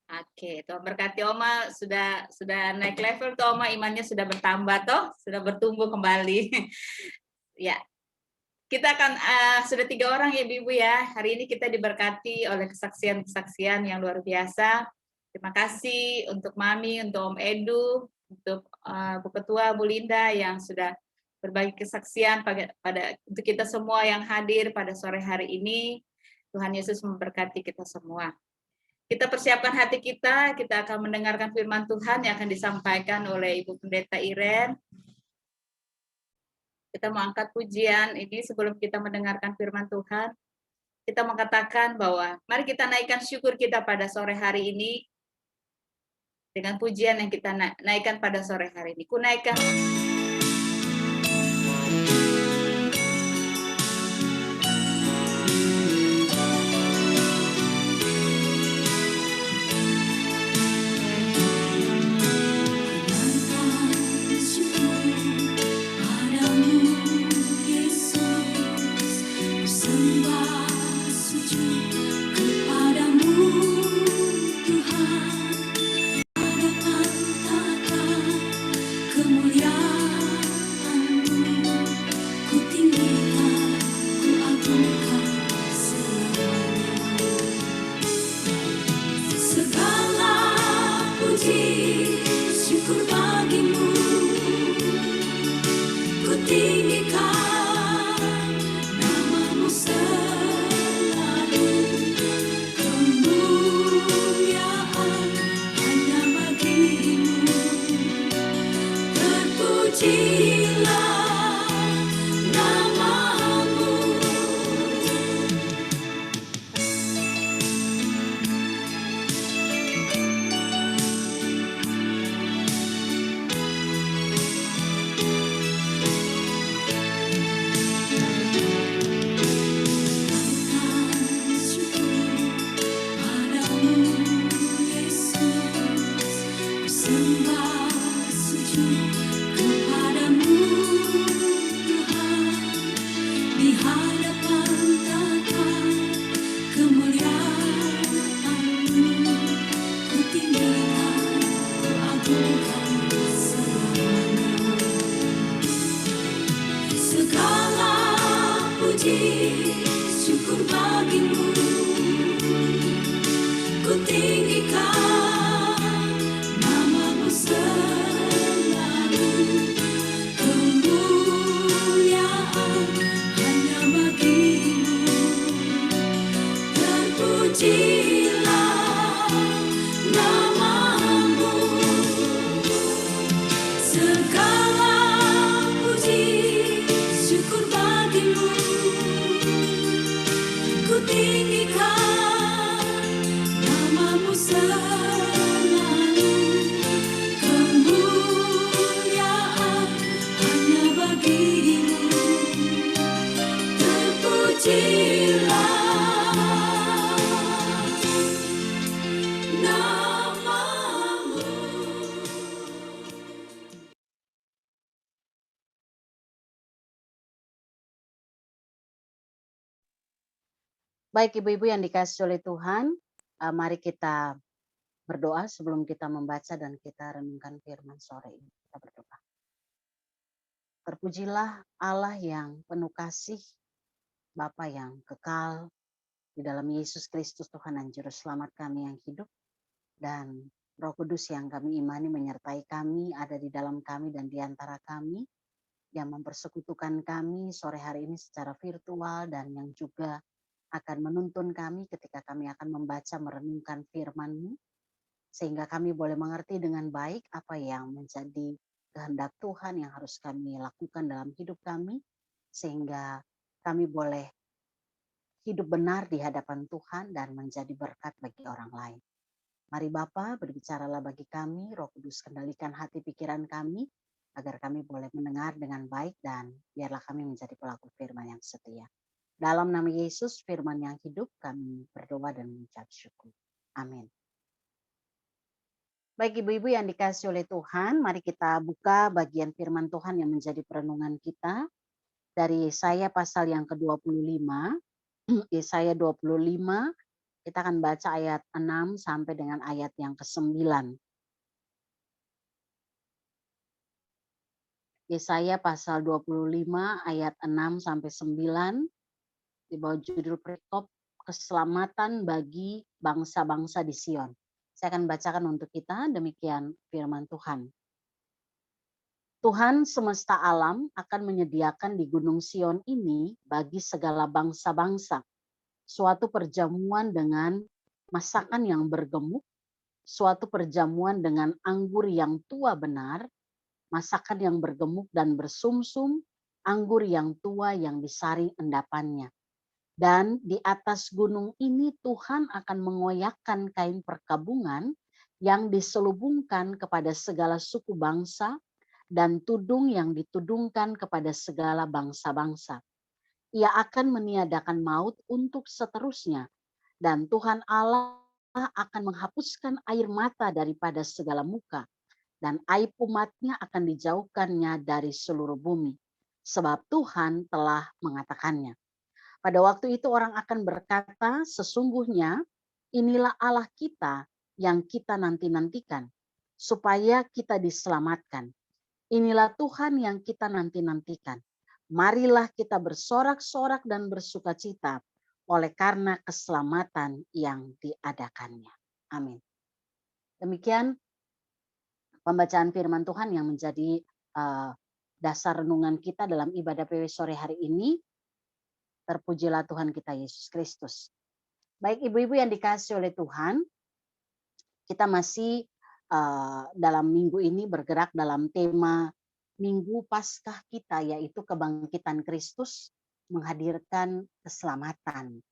Oke, Tuhan berkati Oma, sudah naik level tuh Oma, imannya sudah bertambah toh, sudah bertumbuh kembali. Ya, kita akan sudah 3 orang ya Ibu ya. Hari ini kita diberkati oleh kesaksian-kesaksian yang luar biasa. Terima kasih untuk Mami, untuk Om Edu, untuk Bu Ketua, Bu Linda yang sudah berbagi kesaksian untuk kita semua yang hadir pada sore hari ini. Tuhan Yesus memberkati kita semua. Kita persiapkan hati kita akan mendengarkan firman Tuhan yang akan disampaikan oleh Ibu Pendeta Iren. Kita mau angkat pujian ini sebelum kita mendengarkan firman Tuhan. Kita mengatakan bahwa mari kita naikkan syukur kita pada sore hari ini dengan pujian yang kita naikkan pada sore hari ini. Ku naikkan Baik ibu-ibu yang dikasihi oleh Tuhan, mari kita berdoa sebelum kita membaca dan kita renungkan firman sore ini. Kita berdoa. Terpujilah Allah yang penuh kasih, Bapa yang kekal, di dalam Yesus Kristus Tuhan dan Juru Selamat kami yang hidup, dan Roh Kudus yang kami imani menyertai kami, ada di dalam kami dan di antara kami, yang mempersekutukan kami sore hari ini secara virtual dan yang juga akan menuntun kami ketika kami akan membaca merenungkan firman-Mu, sehingga kami boleh mengerti dengan baik apa yang menjadi kehendak Tuhan yang harus kami lakukan dalam hidup kami, sehingga kami boleh hidup benar di hadapan Tuhan dan menjadi berkat bagi orang lain. Mari Bapa, berbicaralah bagi kami, Roh Kudus kendalikan hati pikiran kami, agar kami boleh mendengar dengan baik dan biarlah kami menjadi pelaku firman yang setia. Dalam nama Yesus, firman yang hidup, kami berdoa dan mengucap syukur. Amin. Baik ibu-ibu yang dikasihi oleh Tuhan, mari kita buka bagian firman Tuhan yang menjadi perenungan kita. Dari Yesaya pasal yang ke-25, Yesaya 25, Kita akan baca ayat 6 sampai dengan ayat yang ke-9. Yesaya pasal 25 ayat 6 sampai 9 di bawah judul perikop keselamatan bagi bangsa-bangsa di Sion. Saya akan bacakan untuk kita, demikian firman Tuhan. Tuhan semesta alam akan menyediakan di Gunung Sion ini bagi segala bangsa-bangsa suatu perjamuan dengan masakan yang bergemuk, suatu perjamuan dengan anggur yang tua benar, masakan yang bergemuk dan bersumsum, anggur yang tua yang disari endapannya. Dan di atas gunung ini Tuhan akan mengoyakkan kain perkabungan yang diselubungkan kepada segala suku bangsa dan tudung yang ditudungkan kepada segala bangsa-bangsa. Ia akan meniadakan maut untuk seterusnya, dan Tuhan Allah akan menghapuskan air mata daripada segala muka, dan aib umatnya akan dijauhkannya dari seluruh bumi, sebab Tuhan telah mengatakannya. Pada waktu itu orang akan berkata, sesungguhnya inilah Allah kita yang kita nanti-nantikan, supaya kita diselamatkan. Inilah Tuhan yang kita nanti-nantikan. Marilah kita bersorak-sorak dan bersukacita oleh karena keselamatan yang diadakannya. Amin. Demikian pembacaan firman Tuhan yang menjadi dasar renungan kita dalam ibadah PW sore hari ini. Terpujilah Tuhan kita Yesus Kristus. Baik ibu-ibu yang dikasihi oleh Tuhan, kita masih dalam minggu ini bergerak dalam tema Minggu Paskah kita, yaitu kebangkitan Kristus menghadirkan keselamatan.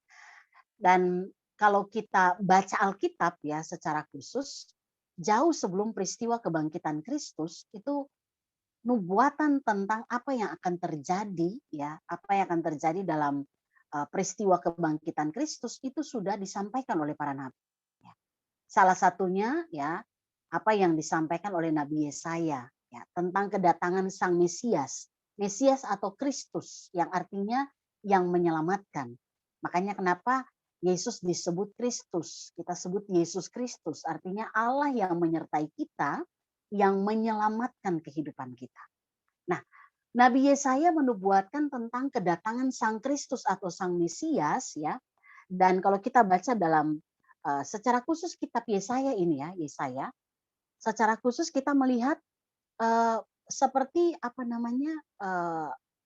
Dan kalau kita baca Alkitab ya secara khusus, jauh sebelum peristiwa kebangkitan Kristus itu nubuatan tentang apa yang akan terjadi ya, apa yang akan terjadi dalam peristiwa kebangkitan Kristus itu sudah disampaikan oleh para nabi. Ya. Salah satunya ya apa yang disampaikan oleh Nabi Yesaya ya, tentang kedatangan Sang Mesias, Mesias atau Kristus yang artinya yang menyelamatkan. Makanya kenapa Yesus disebut Kristus, kita sebut Yesus Kristus, artinya Allah yang menyertai kita, yang menyelamatkan kehidupan kita. Nah, Nabi Yesaya menubuatkan tentang kedatangan Sang Kristus atau Sang Mesias ya. Dan kalau kita baca dalam secara khusus kitab Yesaya ini ya, Yesaya, secara khusus kita melihat seperti apa namanya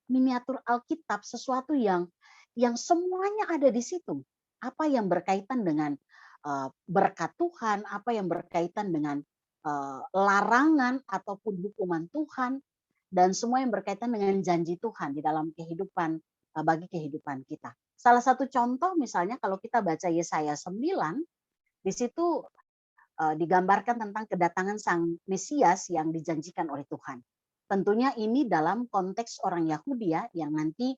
miniatur Alkitab, sesuatu yang semuanya ada di situ. Apa yang berkaitan dengan berkat Tuhan, apa yang berkaitan dengan larangan ataupun hukuman Tuhan, dan semua yang berkaitan dengan janji Tuhan di dalam kehidupan bagi kehidupan kita. Salah satu contoh misalnya kalau kita baca Yesaya 9, di situ digambarkan tentang kedatangan Sang Mesias yang dijanjikan oleh Tuhan. Tentunya ini dalam konteks orang Yahudi ya, yang nanti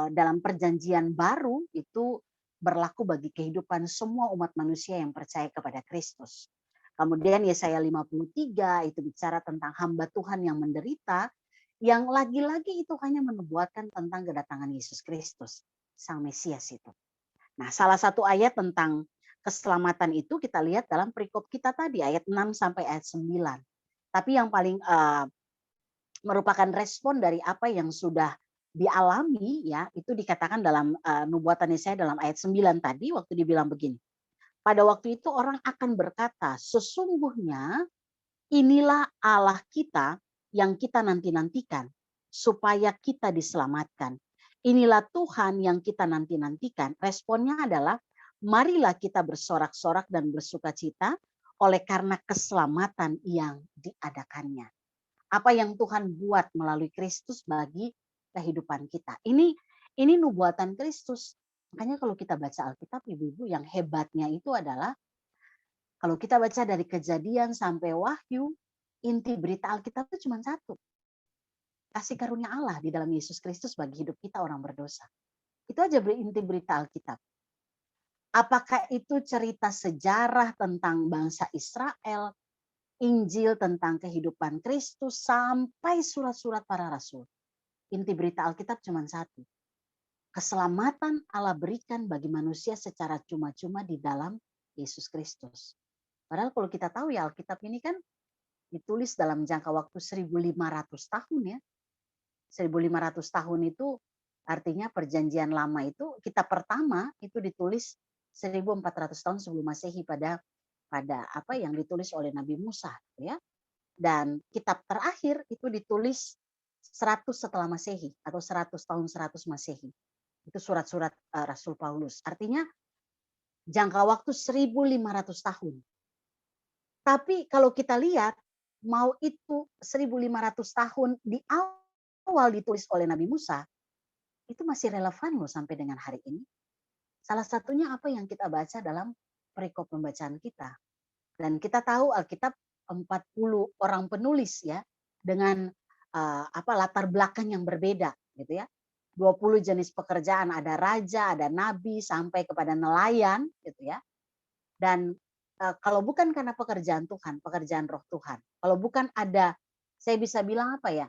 dalam perjanjian baru itu berlaku bagi kehidupan semua umat manusia yang percaya kepada Kristus. Kemudian Yesaya 53 itu bicara tentang hamba Tuhan yang menderita, yang lagi-lagi itu hanya menubuatkan tentang kedatangan Yesus Kristus, Sang Mesias itu. Nah, salah satu ayat tentang keselamatan itu kita lihat dalam perikop kita tadi ayat 6 sampai ayat 9. Tapi yang paling merupakan respon dari apa yang sudah dialami ya, itu dikatakan dalam nubuatan Yesaya dalam ayat 9 tadi waktu dibilang begini. Pada waktu itu orang akan berkata, sesungguhnya inilah Allah kita yang kita nanti-nantikan supaya kita diselamatkan. Inilah Tuhan yang kita nanti-nantikan. Responnya adalah marilah kita bersorak-sorak dan bersukacita oleh karena keselamatan yang diadakannya. Apa yang Tuhan buat melalui Kristus bagi kehidupan kita. Ini nubuatan Kristus. Makanya kalau kita baca Alkitab, ibu-ibu, yang hebatnya itu adalah kalau kita baca dari Kejadian sampai Wahyu, inti berita Alkitab itu cuma satu. Kasih karunia Allah di dalam Yesus Kristus bagi hidup kita orang berdosa. Itu aja inti berita Alkitab. Apakah itu cerita sejarah tentang bangsa Israel, Injil tentang kehidupan Kristus, sampai surat-surat para rasul. Inti berita Alkitab cuma satu. keselamatan Allah berikan bagi manusia secara cuma-cuma di dalam Yesus Kristus. Padahal kalau kita tahu ya Alkitab ini kan ditulis dalam jangka waktu 1500 tahun ya. 1500 tahun itu artinya perjanjian lama itu kitab pertama itu ditulis 1400 tahun sebelum Masehi pada apa yang ditulis oleh Nabi Musa ya. Dan kitab terakhir itu ditulis 100 setelah Masehi atau 100 tahun 100 Masehi. Itu surat-surat Rasul Paulus. Artinya jangka waktu 1500 tahun. Tapi kalau kita lihat mau itu 1500 tahun di awal ditulis oleh Nabi Musa, itu masih relevan loh sampai dengan hari ini. Salah satunya apa yang kita baca dalam perikop pembacaan kita. Dan kita tahu Alkitab 40 orang penulis ya dengan latar belakang yang berbeda gitu ya. 20 jenis pekerjaan, ada raja, ada nabi, sampai kepada nelayan gitu ya. Dan kalau bukan karena pekerjaan Tuhan, pekerjaan Roh Tuhan, kalau bukan ada, saya bisa bilang apa ya,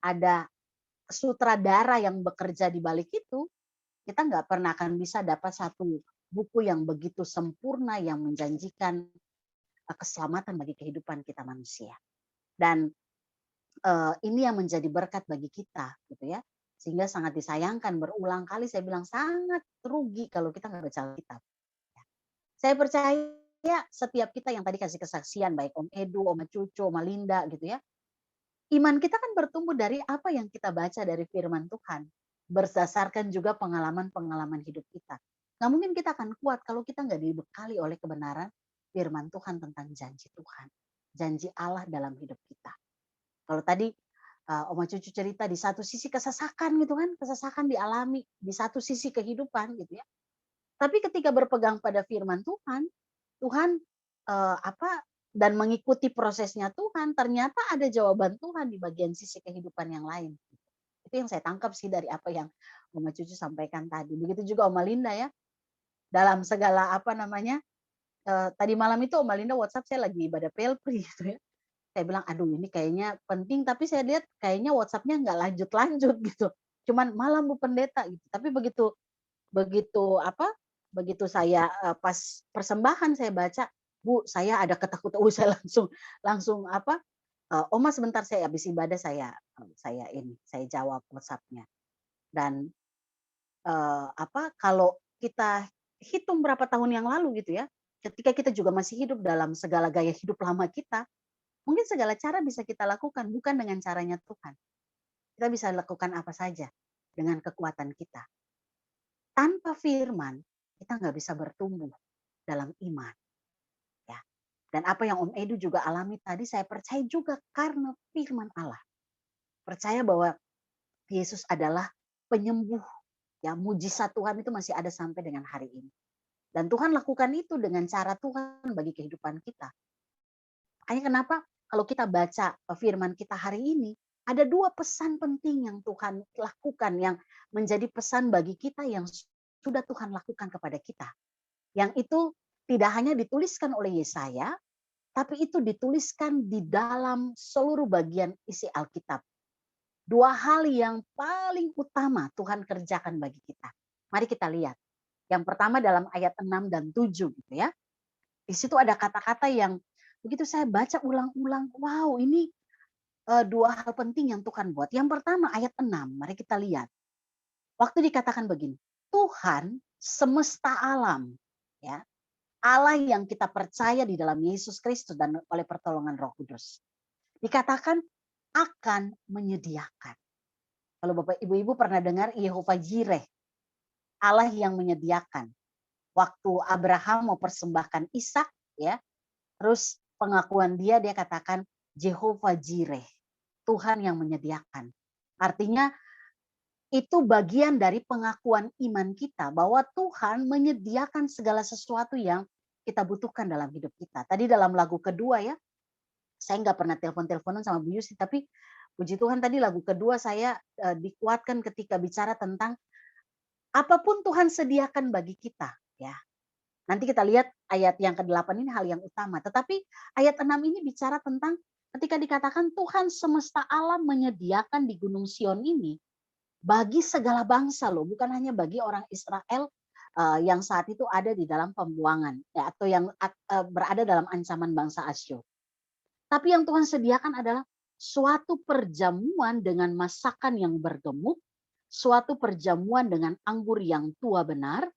ada sutradara yang bekerja di balik itu, kita nggak pernah akan bisa dapat satu buku yang begitu sempurna yang menjanjikan keselamatan bagi kehidupan kita manusia. Dan ini yang menjadi berkat bagi kita gitu ya. Sehingga sangat disayangkan, berulang kali saya bilang sangat rugi kalau kita nggak baca Alkitab. Saya percaya setiap kita yang tadi kasih kesaksian, baik Om Edu, Om Cucu, Om Linda gitu ya, iman kita kan bertumbuh dari apa yang kita baca dari firman Tuhan, berdasarkan juga pengalaman-pengalaman hidup kita. Nggak mungkin kita akan kuat kalau kita nggak dibekali oleh kebenaran firman Tuhan tentang janji Tuhan, janji Allah dalam hidup kita. Kalau tadi Oma Cucu cerita di satu sisi kesesakan gitu kan, kesesakan dialami, di satu sisi kehidupan gitu ya. Tapi ketika berpegang pada firman Tuhan, Tuhan dan mengikuti prosesnya Tuhan, ternyata ada jawaban Tuhan di bagian sisi kehidupan yang lain. Itu yang saya tangkap sih dari apa yang Oma Cucu sampaikan tadi. Begitu juga Oma Linda ya, dalam segala tadi malam itu Oma Linda WhatsApp saya lagi ibadah pelpri gitu ya. Saya bilang, aduh ini kayaknya penting, tapi saya lihat kayaknya WhatsApp-nya nggak lanjut-lanjut gitu. Cuman malam Bu Pendeta gitu. Tapi begitu saya pas persembahan saya baca, Bu saya ada ketakutan, saya langsung Oma sebentar saya habis ibadah saya jawab WhatsApp-nya. Dan kalau kita hitung berapa tahun yang lalu gitu ya, ketika kita juga masih hidup dalam segala gaya hidup lama kita, mungkin segala cara bisa kita lakukan, bukan dengan caranya Tuhan. Kita bisa lakukan apa saja dengan kekuatan kita. Tanpa firman, kita nggak bisa bertumbuh dalam iman. Ya. Dan apa yang Om Edu juga alami tadi, saya percaya juga karena firman Allah. Percaya bahwa Yesus adalah penyembuh. Ya, mujizat Tuhan itu masih ada sampai dengan hari ini. Dan Tuhan lakukan itu dengan cara Tuhan bagi kehidupan kita. Makanya kenapa kalau kita baca firman kita hari ini, ada 2 pesan penting yang Tuhan lakukan, yang menjadi pesan bagi kita yang sudah Tuhan lakukan kepada kita. Yang itu tidak hanya dituliskan oleh Yesaya, tapi itu dituliskan di dalam seluruh bagian isi Alkitab. 2 hal yang paling utama Tuhan kerjakan bagi kita. Mari kita lihat. Yang pertama dalam ayat 6 dan 7 gitu ya. Di situ ada kata-kata yang begitu saya baca ulang-ulang, wow ini 2 hal penting yang Tuhan buat. Yang pertama ayat 6, mari kita lihat. Waktu dikatakan begini, Tuhan semesta alam, ya, Allah yang kita percaya di dalam Yesus Kristus dan oleh pertolongan Roh Kudus, dikatakan akan menyediakan. Kalau Bapak Ibu-Ibu pernah dengar Yehova Jireh, Allah yang menyediakan. Waktu Abraham mau persembahkan Ishak, ya, terus pengakuan dia katakan Jehovah Jireh, Tuhan yang menyediakan. Artinya itu bagian dari pengakuan iman kita bahwa Tuhan menyediakan segala sesuatu yang kita butuhkan dalam hidup kita. Tadi dalam lagu kedua ya, saya nggak pernah telepon-teleponan sama Bu Yusi, tapi puji Tuhan tadi lagu kedua saya dikuatkan ketika bicara tentang apapun Tuhan sediakan bagi kita, ya. Nanti kita lihat ayat yang ke-8 ini hal yang utama. Tetapi ayat 6 ini bicara tentang ketika dikatakan Tuhan semesta alam menyediakan di Gunung Sion ini. bagi segala bangsa loh, bukan hanya bagi orang Israel yang saat itu ada di dalam pembuangan ya, atau yang berada dalam ancaman bangsa Asyur. Tapi yang Tuhan sediakan adalah suatu perjamuan dengan masakan yang bergemuk, suatu perjamuan dengan anggur yang tua benar,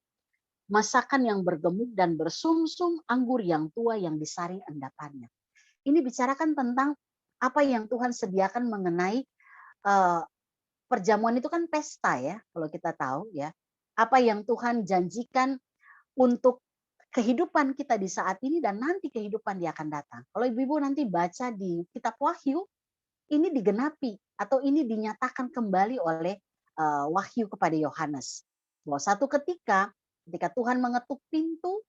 masakan yang bergemuk dan bersumsum, anggur yang tua yang disaring endapannya. Ini bicarakan tentang apa yang Tuhan sediakan mengenai perjamuan itu kan pesta ya, kalau kita tahu ya. Apa yang Tuhan janjikan untuk kehidupan kita di saat ini dan nanti kehidupan dia akan datang. Kalau ibu-ibu nanti baca di kitab Wahyu, ini digenapi atau ini dinyatakan kembali oleh Wahyu kepada Yohanes. Bahwa satu ketika Tuhan mengetuk pintu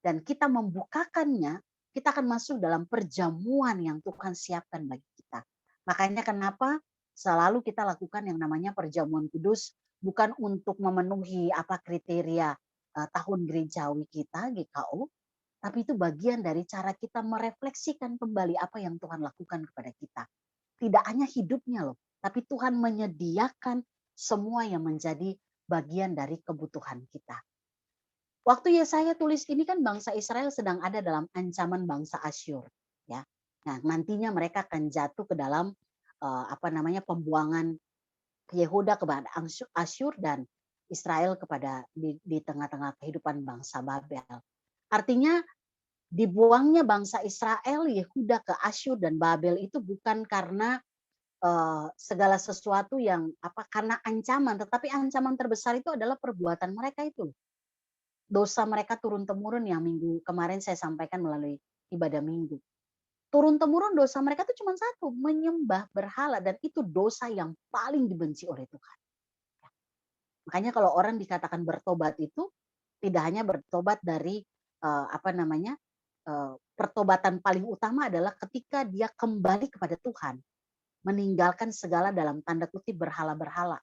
dan kita membukakannya, kita akan masuk dalam perjamuan yang Tuhan siapkan bagi kita. Makanya kenapa selalu kita lakukan yang namanya perjamuan kudus, bukan untuk memenuhi apa kriteria tahun gerejawi kita, GKO, tapi itu bagian dari cara kita merefleksikan kembali apa yang Tuhan lakukan kepada kita. Tidak hanya hidupnya loh, tapi Tuhan menyediakan semua yang menjadi bagian dari kebutuhan kita. Waktu Yesaya tulis ini kan bangsa Israel sedang ada dalam ancaman bangsa Asyur, ya. Nah, nantinya mereka akan jatuh ke dalam pembuangan Yehuda kepada Asyur dan Israel kepada di tengah-tengah kehidupan bangsa Babel. Artinya dibuangnya bangsa Israel, Yehuda ke Asyur dan Babel itu bukan karena segala sesuatu yang karena ancaman, tetapi ancaman terbesar itu adalah perbuatan mereka itu. Dosa mereka turun-temurun yang minggu kemarin saya sampaikan melalui ibadah minggu. Turun-temurun dosa mereka itu cuma satu, menyembah berhala, dan itu dosa yang paling dibenci oleh Tuhan. Makanya kalau orang dikatakan bertobat itu tidak hanya bertobat dari pertobatan paling utama adalah ketika dia kembali kepada Tuhan, meninggalkan segala dalam tanda kutip berhala-berhala,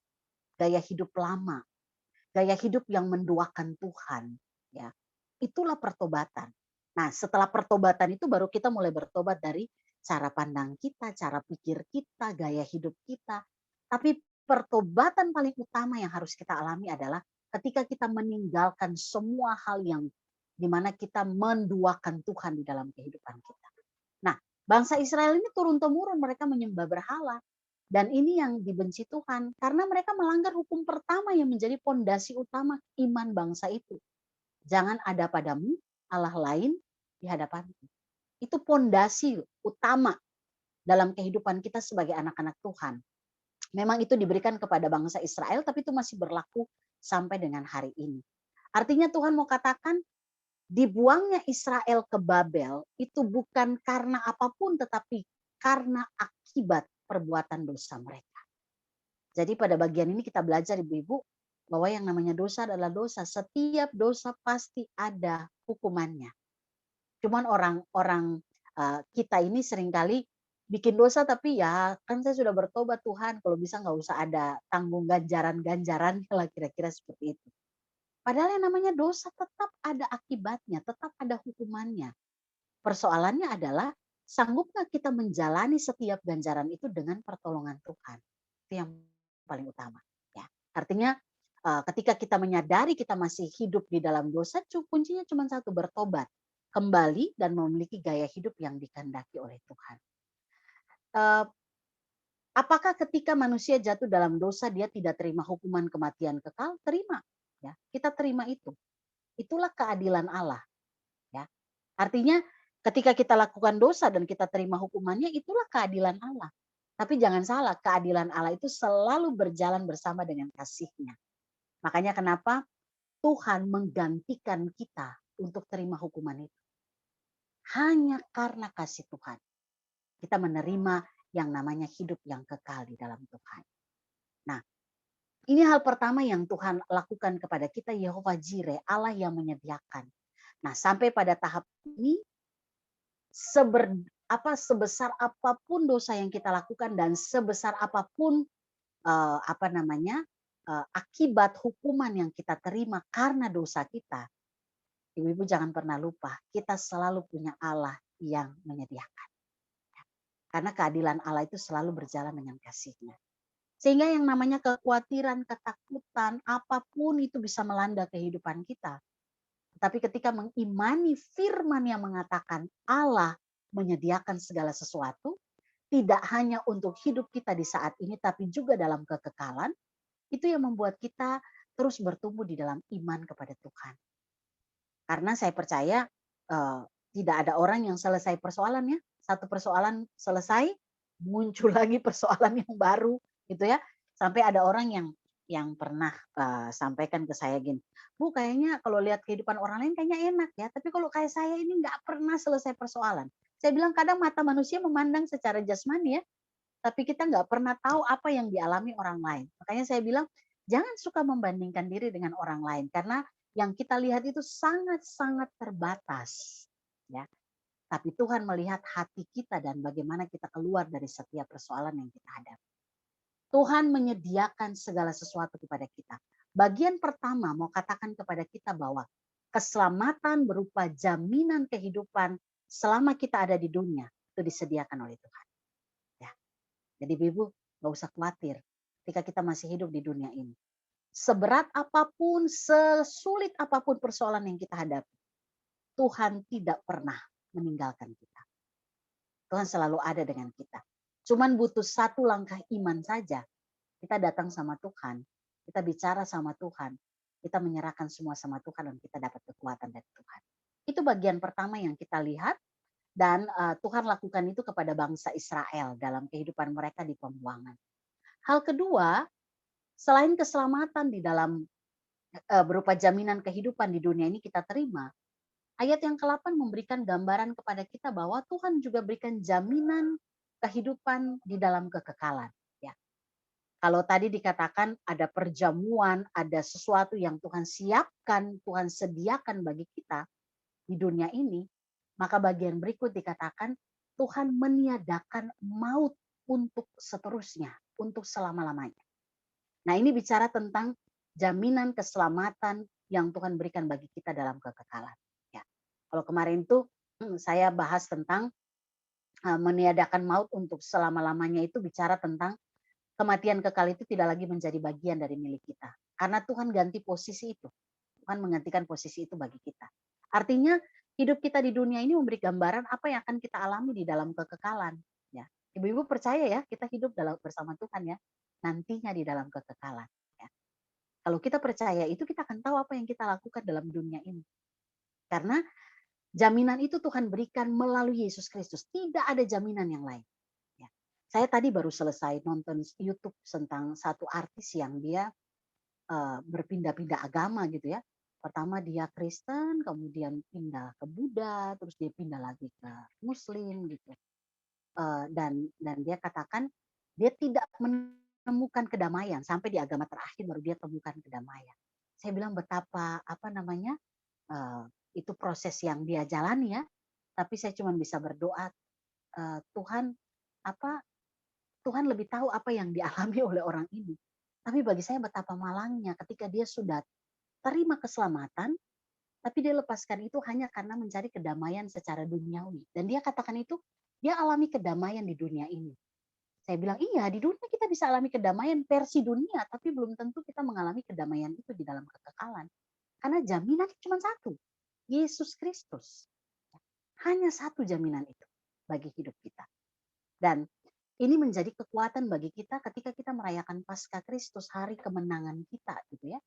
gaya hidup lama, gaya hidup yang menduakan Tuhan, ya. Itulah pertobatan. Nah, setelah pertobatan itu baru kita mulai bertobat dari cara pandang kita, cara pikir kita, gaya hidup kita. Tapi pertobatan paling utama yang harus kita alami adalah ketika kita meninggalkan semua hal yang dimana kita menduakan Tuhan di dalam kehidupan kita. Nah, bangsa Israel ini turun-temurun mereka menyembah berhala. Dan ini yang dibenci Tuhan karena mereka melanggar hukum pertama yang menjadi fondasi utama iman bangsa itu. Jangan ada padamu Allah lain di hadapanku. Itu fondasi utama dalam kehidupan kita sebagai anak-anak Tuhan. Memang itu diberikan kepada bangsa Israel, tapi itu masih berlaku sampai dengan hari ini. Artinya Tuhan mau katakan dibuangnya Israel ke Babel itu bukan karena apapun, tetapi karena akibat perbuatan dosa mereka. Jadi pada bagian ini kita belajar ibu-ibu bahwa yang namanya dosa adalah dosa. Setiap dosa pasti ada hukumannya. Cuman orang-orang kita ini seringkali bikin dosa tapi ya kan saya sudah bertobat Tuhan, kalau bisa nggak usah ada tanggung ganjaran-ganjaran lah, kira-kira seperti itu. Padahal yang namanya dosa tetap ada akibatnya, tetap ada hukumannya. Persoalannya adalah sanggupkah kita menjalani setiap ganjaran itu dengan pertolongan Tuhan? Itu yang paling utama. Ya. Artinya ketika kita menyadari kita masih hidup di dalam dosa, kuncinya cuma satu, bertobat. Kembali dan memiliki gaya hidup yang dikehendaki oleh Tuhan. Apakah ketika manusia jatuh dalam dosa dia tidak terima hukuman kematian kekal? Terima. Ya, kita terima itu. Itulah keadilan Allah. Ya. Artinya ketika kita lakukan dosa dan kita terima hukumannya, itulah keadilan Allah. Tapi jangan salah, keadilan Allah itu selalu berjalan bersama dengan kasih-Nya. Makanya kenapa Tuhan menggantikan kita untuk terima hukuman itu. Hanya karena kasih Tuhan. Kita menerima yang namanya hidup yang kekal di dalam Tuhan. Nah, ini hal pertama yang Tuhan lakukan kepada kita, Yehova Jireh, Allah yang menyediakan. Nah, sampai pada tahap ini, sebesar apapun dosa yang kita lakukan dan sebesar apapun akibat hukuman yang kita terima karena dosa kita, ibu-ibu jangan pernah lupa, kita selalu punya Allah yang menyediakan. Karena keadilan Allah itu selalu berjalan dengan kasih-Nya. Sehingga yang namanya kekhawatiran, ketakutan, apapun itu bisa melanda kehidupan kita. Tapi ketika mengimani firman yang mengatakan Allah menyediakan segala sesuatu, tidak hanya untuk hidup kita di saat ini, tapi juga dalam kekekalan, itu yang membuat kita terus bertumbuh di dalam iman kepada Tuhan. Karena saya percaya tidak ada orang yang selesai persoalannya. Satu persoalan selesai, muncul lagi persoalan yang baru, gitu ya. Sampai ada orang yang pernah sampaikan ke saya gini, Bu, kayaknya kalau lihat kehidupan orang lain kayaknya enak ya, tapi kalau kayak saya ini nggak pernah selesai persoalan. Saya bilang kadang mata manusia memandang secara jasmani ya, tapi kita nggak pernah tahu apa yang dialami orang lain. Makanya saya bilang, jangan suka membandingkan diri dengan orang lain, karena yang kita lihat itu sangat-sangat terbatas. Ya. Tapi Tuhan melihat hati kita dan bagaimana kita keluar dari setiap persoalan yang kita hadapi. Tuhan menyediakan segala sesuatu kepada kita. Bagian pertama mau katakan kepada kita bahwa keselamatan berupa jaminan kehidupan selama kita ada di dunia itu disediakan oleh Tuhan. Ya. Jadi Ibu gak usah khawatir ketika kita masih hidup di dunia ini. Seberat apapun, sesulit apapun persoalan yang kita hadapi, Tuhan tidak pernah meninggalkan kita. Tuhan selalu ada dengan kita. Cuman butuh satu langkah iman saja. Kita datang sama Tuhan, kita bicara sama Tuhan, kita menyerahkan semua sama Tuhan dan kita dapat kekuatan dari Tuhan. Itu bagian pertama yang kita lihat dan Tuhan lakukan itu kepada bangsa Israel dalam kehidupan mereka di pembuangan. Hal kedua, selain keselamatan di dalam berupa jaminan kehidupan di dunia ini kita terima, ayat yang ke-8 memberikan gambaran kepada kita bahwa Tuhan juga berikan jaminan kehidupan di dalam kekekalan. Ya. Kalau tadi dikatakan ada perjamuan, ada sesuatu yang Tuhan siapkan, Tuhan sediakan bagi kita di dunia ini, maka bagian berikut dikatakan Tuhan meniadakan maut untuk seterusnya, untuk selama-lamanya. Nah, ini bicara tentang jaminan keselamatan yang Tuhan berikan bagi kita dalam kekekalan. Ya. Kalau kemarin itu saya bahas tentang meniadakan maut untuk selama-lamanya, itu bicara tentang kematian kekal itu tidak lagi menjadi bagian dari milik kita. Karena Tuhan ganti posisi itu. Tuhan menggantikan posisi itu bagi kita. Artinya hidup kita di dunia ini memberi gambaran apa yang akan kita alami di dalam kekekalan. Ya. Ibu-ibu percaya ya, kita hidup bersama Tuhan ya, nantinya di dalam kekekalan. Ya. Kalau kita percaya itu, kita akan tahu apa yang kita lakukan dalam dunia ini. Karena jaminan itu Tuhan berikan melalui Yesus Kristus. Tidak ada jaminan yang lain. Ya. Saya tadi baru selesai nonton YouTube tentang satu artis yang dia berpindah-pindah agama gitu ya. Pertama dia Kristen, kemudian pindah ke Buddha, terus dia pindah lagi ke Muslim gitu. Dan dia katakan dia tidak menemukan kedamaian sampai di agama terakhir baru dia temukan kedamaian. Saya bilang betapa itu proses yang dia jalani ya. Tapi saya cuma bisa berdoa, Tuhan Tuhan lebih tahu apa yang dialami oleh orang ini. Tapi bagi saya betapa malangnya ketika dia sudah terima keselamatan, tapi dia lepaskan itu hanya karena mencari kedamaian secara duniawi. Dan dia katakan itu, dia alami kedamaian di dunia ini. Saya bilang, iya di dunia kita bisa alami kedamaian versi dunia, tapi belum tentu kita mengalami kedamaian itu di dalam kekekalan. Karena jaminan cuma satu, Yesus Kristus. Hanya satu jaminan itu bagi hidup kita. Dan ini menjadi kekuatan bagi kita ketika kita merayakan Paskah Kristus, hari kemenangan kita gitu ya.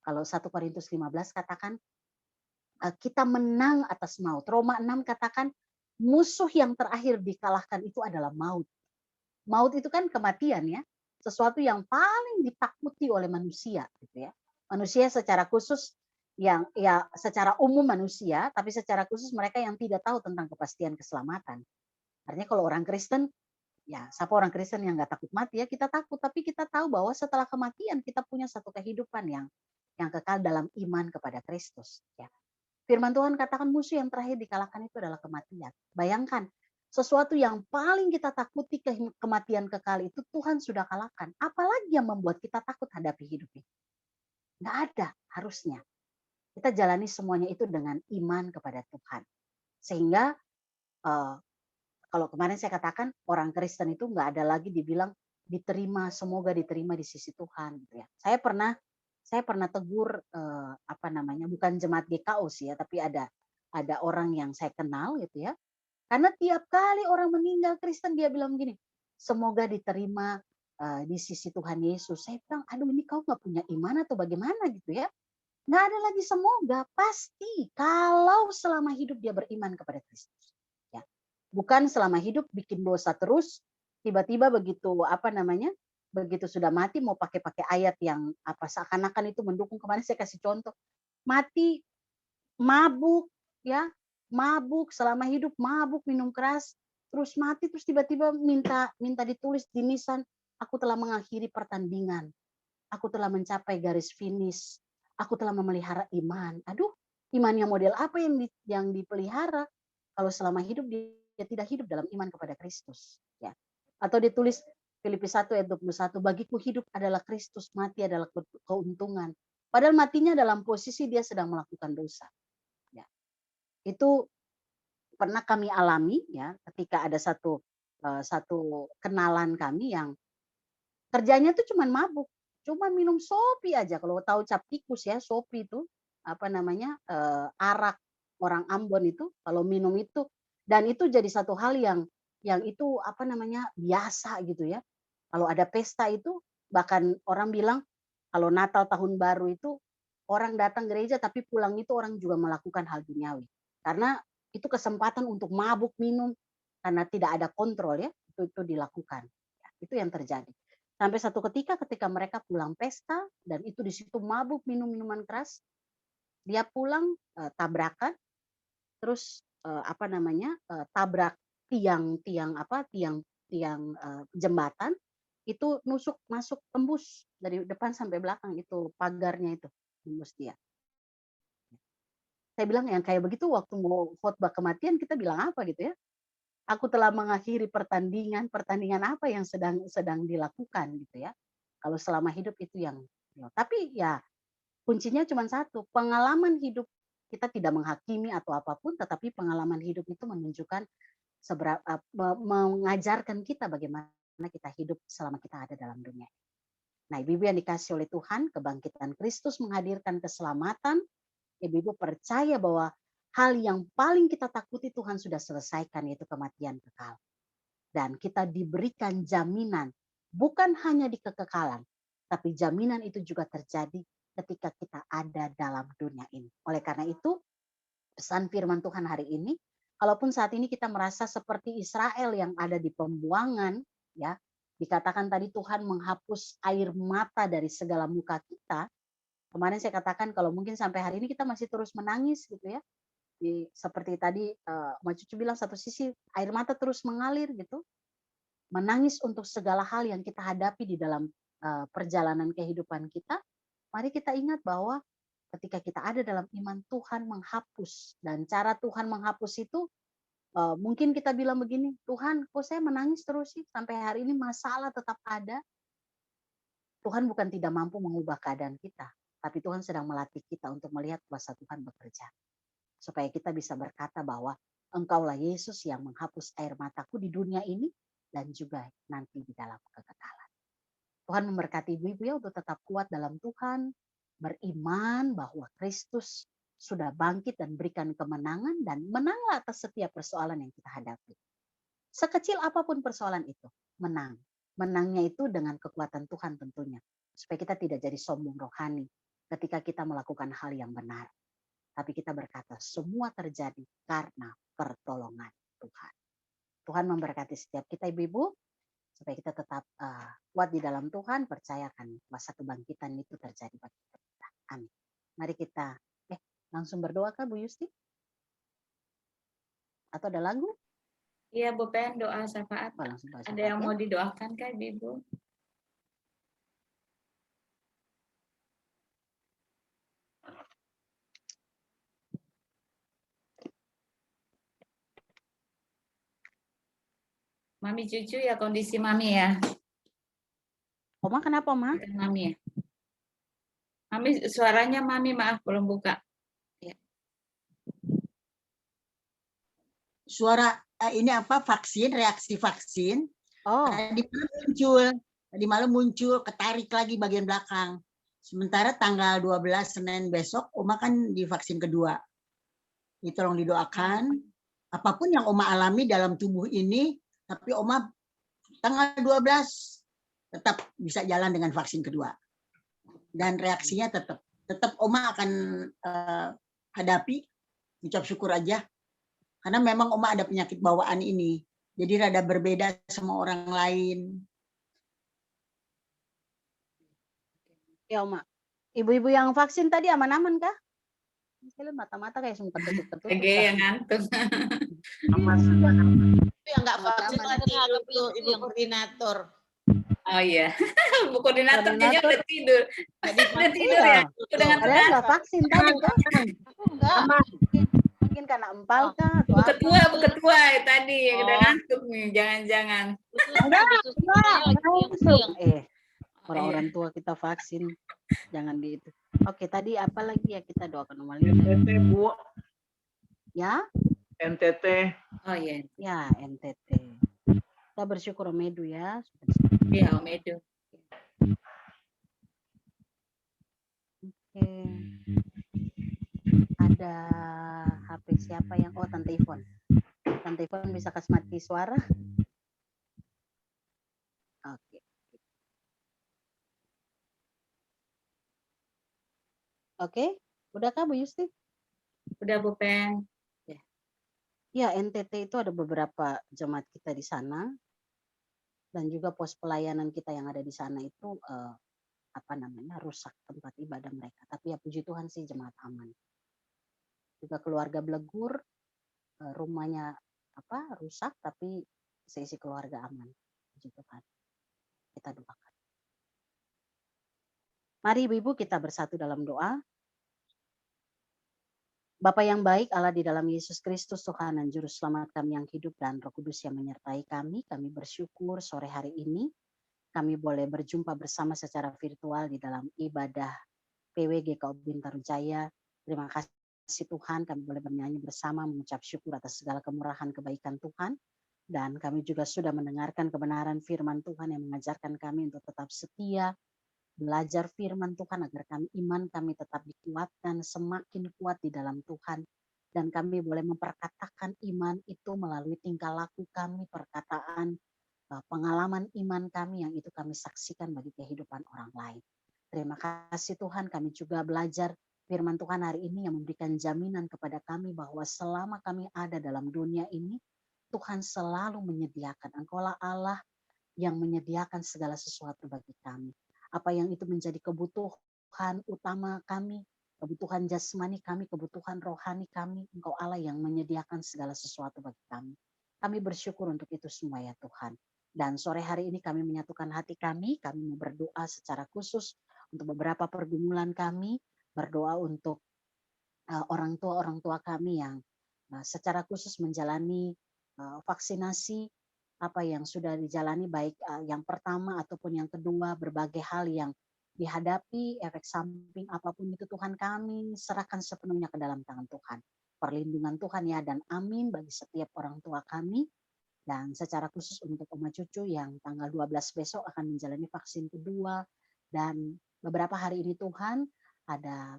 Kalau 1 Korintus 15 katakan kita menang atas maut. Roma 6 katakan musuh yang terakhir dikalahkan itu adalah maut. Maut itu kan kematian ya. Sesuatu yang paling ditakuti oleh manusia gitu ya. Manusia secara khusus yang ya secara umum manusia, tapi secara khusus mereka yang tidak tahu tentang kepastian keselamatan. Artinya kalau orang Kristen, ya siapa orang Kristen yang nggak takut mati ya, kita takut, tapi kita tahu bahwa setelah kematian kita punya satu kehidupan yang kekal dalam iman kepada Kristus. Ya. Firman Tuhan katakan musuh yang terakhir dikalahkan itu adalah kematian. Bayangkan, sesuatu yang paling kita takuti kematian kekal itu Tuhan sudah kalahkan. Apalagi yang membuat kita takut hadapi hidup ini? Nggak ada harusnya. Kita jalani semuanya itu dengan iman kepada Tuhan. Sehingga kalau kemarin saya katakan orang Kristen itu nggak ada lagi dibilang diterima, semoga diterima di sisi Tuhan gitu ya. Saya pernah tegur bukan jemaat GKO sih ya, tapi ada orang yang saya kenal gitu ya. Karena tiap kali orang meninggal Kristen dia bilang gini, semoga diterima di sisi Tuhan Yesus. Saya bilang, aduh ini kau nggak punya iman atau bagaimana gitu ya. Nggak ada lagi semoga, pasti kalau selama hidup dia beriman kepada Kristus. Ya. Bukan selama hidup bikin dosa terus, tiba-tiba begitu begitu sudah mati mau pakai ayat yang seakan-akan itu mendukung. Kemarin saya kasih contoh, mati mabuk ya, mabuk selama hidup, mabuk minum keras, terus mati terus tiba-tiba minta ditulis di nisan, aku telah mengakhiri pertandingan, aku telah mencapai garis finish, aku telah memelihara iman. Aduh, iman yang model apa yang dipelihara kalau selama hidup dia tidak hidup dalam iman kepada Kristus ya. Atau ditulis Filipi 1 ayat 21, bagiku hidup adalah Kristus, mati adalah keuntungan. Padahal matinya dalam posisi dia sedang melakukan dosa. Ya. Itu pernah kami alami ya, ketika ada satu kenalan kami yang kerjanya tuh cuman mabuk, cuma minum sopi aja. Kalau tahu cap tikus ya, sopi itu arak orang Ambon itu kalau minum itu, dan itu jadi satu hal yang itu biasa gitu ya. Kalau ada pesta itu bahkan orang bilang kalau Natal tahun baru itu orang datang gereja tapi pulang itu orang juga melakukan hal duniawi. Karena itu kesempatan untuk mabuk minum karena tidak ada kontrol ya, itu dilakukan. Ya, itu yang terjadi. Sampai satu ketika mereka pulang pesta dan itu di situ mabuk minum minuman keras, dia pulang tabrakan, terus tabrak tiang jembatan, itu nusuk masuk tembus dari depan sampai belakang, itu pagarnya itu tembus dia. Saya bilang yang kayak begitu waktu mau khotbah kematian kita bilang apa gitu ya? Aku telah mengakhiri pertandingan apa yang sedang dilakukan gitu ya. Kalau selama hidup itu yang, tapi ya kuncinya cuma satu, pengalaman hidup. Kita tidak menghakimi atau apapun, tetapi pengalaman hidup itu menunjukkan mengajarkan kita bagaimana kita hidup selama kita ada dalam dunia. Nah, Ibu-ibu yang dikasih oleh Tuhan, kebangkitan Kristus menghadirkan keselamatan. Ibu-ibu percaya bahwa hal yang paling kita takuti Tuhan sudah selesaikan, yaitu kematian kekal. Dan kita diberikan jaminan, bukan hanya di kekekalan, tapi jaminan itu juga terjadi ketika kita ada dalam dunia ini. Oleh karena itu, pesan firman Tuhan hari ini, kalaupun saat ini kita merasa seperti Israel yang ada di pembuangan, ya, dikatakan tadi Tuhan menghapus air mata dari segala muka kita. Kemarin saya katakan kalau mungkin sampai hari ini kita masih terus menangis gitu ya. Seperti tadi Mbak Cucu bilang, satu sisi air mata terus mengalir gitu. Menangis untuk segala hal yang kita hadapi di dalam perjalanan kehidupan kita. Mari kita ingat bahwa ketika kita ada dalam iman, Tuhan menghapus. Dan cara Tuhan menghapus itu, mungkin kita bilang begini, Tuhan kok saya menangis terus sih, sampai hari ini masalah tetap ada. Tuhan bukan tidak mampu mengubah keadaan kita, tapi Tuhan sedang melatih kita untuk melihat kuasa Tuhan bekerja. Supaya kita bisa berkata bahwa Engkaulah Yesus yang menghapus air mataku di dunia ini, dan juga nanti di dalam kekekalan. Tuhan memberkati ibu-ibu ya untuk tetap kuat dalam Tuhan, beriman bahwa Kristus sudah bangkit dan berikan kemenangan, dan menanglah atas setiap persoalan yang kita hadapi. Sekecil apapun persoalan itu, menang. Menangnya itu dengan kekuatan Tuhan tentunya. Supaya kita tidak jadi sombong rohani ketika kita melakukan hal yang benar. Tapi kita berkata semua terjadi karena pertolongan Tuhan. Tuhan memberkati setiap kita ibu-ibu, supaya kita tetap kuat di dalam Tuhan, percayakan kuasa kebangkitan itu terjadi bagi kita. Amin. Mari kita langsung berdoa kah Bu Yusti? Atau ada lagu? Iya Bu Pen, doa syafaat. Ada yang mau didoakan kah Ibu? Mami Cucu ya, kondisi Mami ya. Oma kenapa Oma? Mami ya. Mami suaranya Mami maaf belum buka. Ya. Suara ini apa, vaksin, reaksi vaksin. Oh. Di mana muncul Tadi malam muncul, ketarik lagi bagian belakang. Sementara tanggal 12 Senin besok, Oma kan divaksin kedua. Ini tolong didoakan. Apapun yang Oma alami dalam tubuh ini, tapi Oma tanggal 12 tetap bisa jalan dengan vaksin kedua. Dan reaksinya tetap Oma akan hadapi, ucap syukur aja. Karena memang Oma ada penyakit bawaan ini. Jadi rada berbeda sama orang lain. Ya, Oma. Ibu-ibu yang vaksin tadi aman-aman kah? Saya lihat mata-mata kayak sempat ketutup-ketutup. Oke, yang ngantuk. Itu yang nggak vaksin Aman. adalah ibu koordinator. Oh iya, Bu koordinator kayaknya udah tidur. Udah tidur Iya. ya? Udah ngantuk Padahal kan? nggak vaksin tadi kan? Enggak. Mungkin karena empal kah atau Bu apa? ketua ya tadi yang udah Oh. ngantuk nih, jangan-jangan. Orang-orang tua kita vaksin, jangan di itu. Oke, tadi apa lagi ya kita doakan Oma Linda? NTT, Bu. Ya, NTT. Oh iya, ya NTT. Kita bersyukur Om Edu ya. iya Om Edu. Oke. Ada HP siapa yang Tante Ivon. Tante Ivon bisa kasih mati suara? Oke. Oke, udahkah Bu Yusti? Udah Bu Pen. Ya, NTT itu ada beberapa jemaat kita di sana dan juga pos pelayanan kita yang ada di sana itu rusak tempat ibadah mereka. Tapi ya puji Tuhan sih jemaat aman. Juga keluarga Blegur, rumahnya rusak tapi seisi keluarga aman. Puji Tuhan. Kita doakan. Mari ibu-ibu kita bersatu dalam doa. Bapa yang baik, Allah di dalam Yesus Kristus, Tuhan dan Juru Selamat kami yang hidup dan Roh Kudus yang menyertai kami. Kami bersyukur sore hari ini kami boleh berjumpa bersama secara virtual di dalam ibadah PWG KO Bintaro Jaya. Terima kasih Tuhan, kami boleh bernyanyi bersama mengucap syukur atas segala kemurahan kebaikan Tuhan. Dan kami juga sudah mendengarkan kebenaran firman Tuhan yang mengajarkan kami untuk tetap setia, belajar firman Tuhan agar iman kami tetap dikuatkan, semakin kuat di dalam Tuhan. Dan kami boleh memperkatakan iman itu melalui tingkah laku kami, perkataan, pengalaman iman kami yang itu kami saksikan bagi kehidupan orang lain. Terima kasih Tuhan, kami juga belajar firman Tuhan hari ini yang memberikan jaminan kepada kami bahwa selama kami ada dalam dunia ini, Tuhan selalu menyediakan. Engkaulah Allah yang menyediakan segala sesuatu bagi kami. Apa yang itu menjadi kebutuhan utama kami, kebutuhan jasmani kami, kebutuhan rohani kami, Engkau Allah yang menyediakan segala sesuatu bagi kami. Kami bersyukur untuk itu semua ya Tuhan. Dan sore hari ini kami menyatukan hati kami mau berdoa secara khusus untuk beberapa pergumulan kami, berdoa untuk orang tua kami yang secara khusus menjalani vaksinasi, apa yang sudah dijalani baik yang pertama ataupun yang kedua, berbagai hal yang dihadapi, efek samping apapun itu Tuhan kami serahkan sepenuhnya ke dalam tangan Tuhan. Perlindungan Tuhan ya dan amin bagi setiap orang tua kami dan secara khusus untuk Oma Cucu yang tanggal 12 besok akan menjalani vaksin kedua dan beberapa hari ini Tuhan ada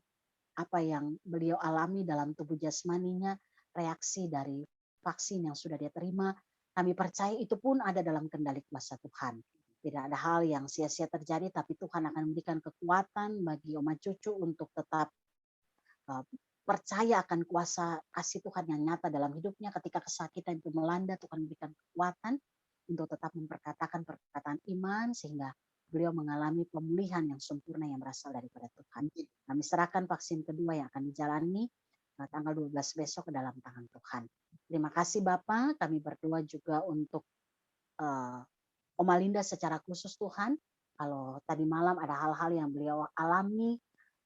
apa yang beliau alami dalam tubuh jasmaninya, reaksi dari vaksin yang sudah dia terima. Kami percaya itu pun ada dalam kendali kuasa Tuhan. Tidak ada hal yang sia-sia terjadi, tapi Tuhan akan memberikan kekuatan bagi Oma Cucu untuk tetap percaya akan kuasa kasih Tuhan yang nyata dalam hidupnya. Ketika kesakitan itu melanda, Tuhan memberikan kekuatan untuk tetap memperkatakan perkataan iman, sehingga beliau mengalami pemulihan yang sempurna yang berasal daripada Tuhan. Kami serahkan vaksin kedua yang akan dijalani tanggal 12 besok ke dalam tangan Tuhan. Terima kasih Bapak, kami berdoa juga untuk Oma Linda secara khusus Tuhan. Kalau tadi malam ada hal-hal yang beliau alami,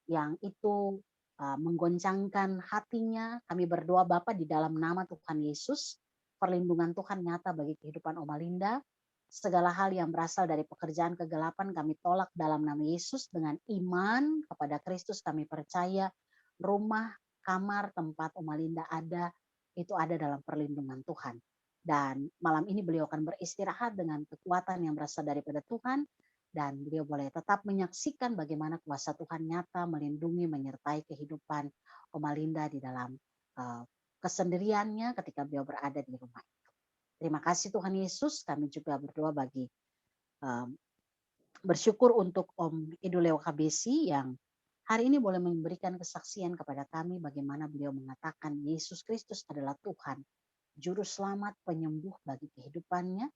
yang itu menggoncangkan hatinya, kami berdoa Bapak di dalam nama Tuhan Yesus, perlindungan Tuhan nyata bagi kehidupan Oma Linda. Segala hal yang berasal dari pekerjaan kegelapan kami tolak dalam nama Yesus dengan iman kepada Kristus. Kami percaya rumah, kamar, tempat Oma Linda ada, itu ada dalam perlindungan Tuhan. Dan malam ini beliau akan beristirahat dengan kekuatan yang berasal daripada Tuhan. dan beliau boleh tetap menyaksikan bagaimana kuasa Tuhan nyata melindungi, menyertai kehidupan Oma Linda di dalam kesendiriannya ketika beliau berada di rumah itu. Terima kasih Tuhan Yesus. Kami juga berdoa bagi bersyukur untuk Om Edo Leo Kabesi yang hari ini boleh memberikan kesaksian kepada kami bagaimana beliau mengatakan Yesus Kristus adalah Tuhan, Juru Selamat, penyembuh bagi kehidupannya,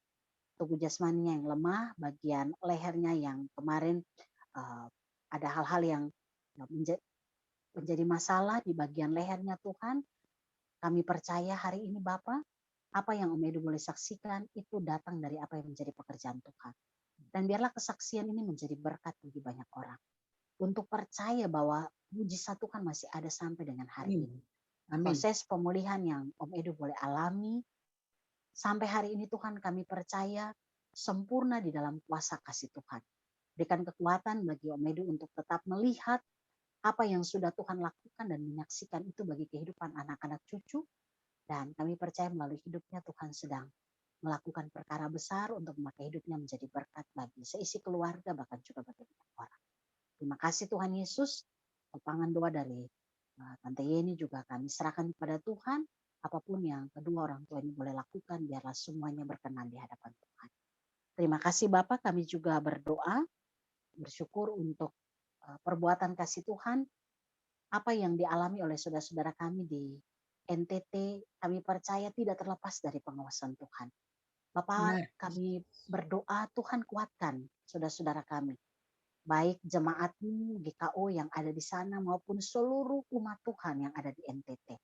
tubuh jasmaninya yang lemah, bagian lehernya yang kemarin ada hal-hal yang menjadi masalah di bagian lehernya Tuhan. Kami percaya hari ini Bapak, apa yang Om Edo boleh saksikan itu datang dari apa yang menjadi pekerjaan Tuhan. Dan biarlah kesaksian ini menjadi berkat bagi banyak orang. Untuk percaya bahwa mujizat Tuhan masih ada sampai dengan hari ini. Amin. Proses pemulihan yang Om Edo boleh alami, sampai hari ini Tuhan kami percaya sempurna di dalam kuasa kasih Tuhan. Berikan kekuatan bagi Om Edo untuk tetap melihat apa yang sudah Tuhan lakukan dan menyaksikan itu bagi kehidupan anak-anak cucu. Dan kami percaya melalui hidupnya Tuhan sedang melakukan perkara besar untuk memakai hidupnya menjadi berkat bagi seisi keluarga, bahkan juga bagi banyak orang. Terima kasih Tuhan Yesus. Topangan doa dari Tante Yeni juga kami serahkan kepada Tuhan. Apapun yang kedua orang tua ini boleh lakukan, biarlah semuanya berkenan di hadapan Tuhan. Terima kasih Bapak, kami juga berdoa, bersyukur untuk perbuatan kasih Tuhan. Apa yang dialami oleh saudara-saudara kami di NTT, kami percaya tidak terlepas dari pengawasan Tuhan. Bapak, kami berdoa Tuhan kuatkan saudara-saudara kami. Baik jemaatmu GKO yang ada di sana maupun seluruh umat Tuhan yang ada di NTT.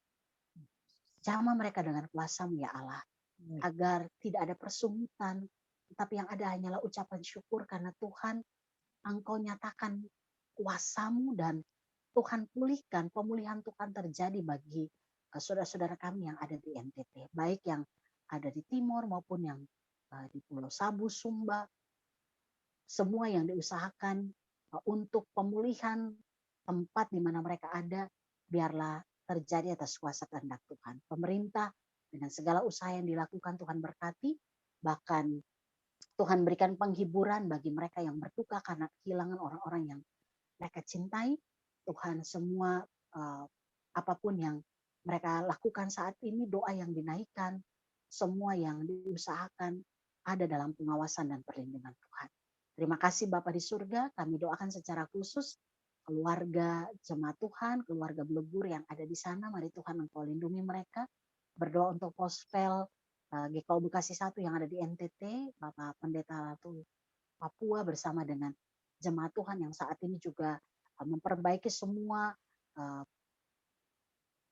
Jamah mereka dengan kuasa-Mu ya Allah. Agar tidak ada persungitan. Tapi yang ada hanyalah ucapan syukur karena Tuhan, Engkau nyatakan kuasa-Mu dan Tuhan pulihkan, pemulihan Tuhan terjadi bagi saudara-saudara kami yang ada di NTT. Baik yang ada di timur maupun yang di Pulau Sabu, Sumba. Semua yang diusahakan untuk pemulihan tempat di mana mereka ada, biarlah terjadi atas kuasa kehendak Tuhan. Pemerintah dengan segala usaha yang dilakukan Tuhan berkati, bahkan Tuhan berikan penghiburan bagi mereka yang berduka karena kehilangan orang-orang yang mereka cintai. Tuhan semua apapun yang mereka lakukan saat ini, doa yang dinaikkan, semua yang diusahakan ada dalam pengawasan dan perlindungan Tuhan. Terima kasih Bapa di surga, kami doakan secara khusus keluarga jemaat Tuhan, keluarga Blebur yang ada di sana, mari Tuhan Engkau lindungi mereka. Berdoa untuk Pospel GKO Bekasi 1 yang ada di NTT, Bapak Pendeta Ratu Papua bersama dengan jemaat Tuhan yang saat ini juga memperbaiki semua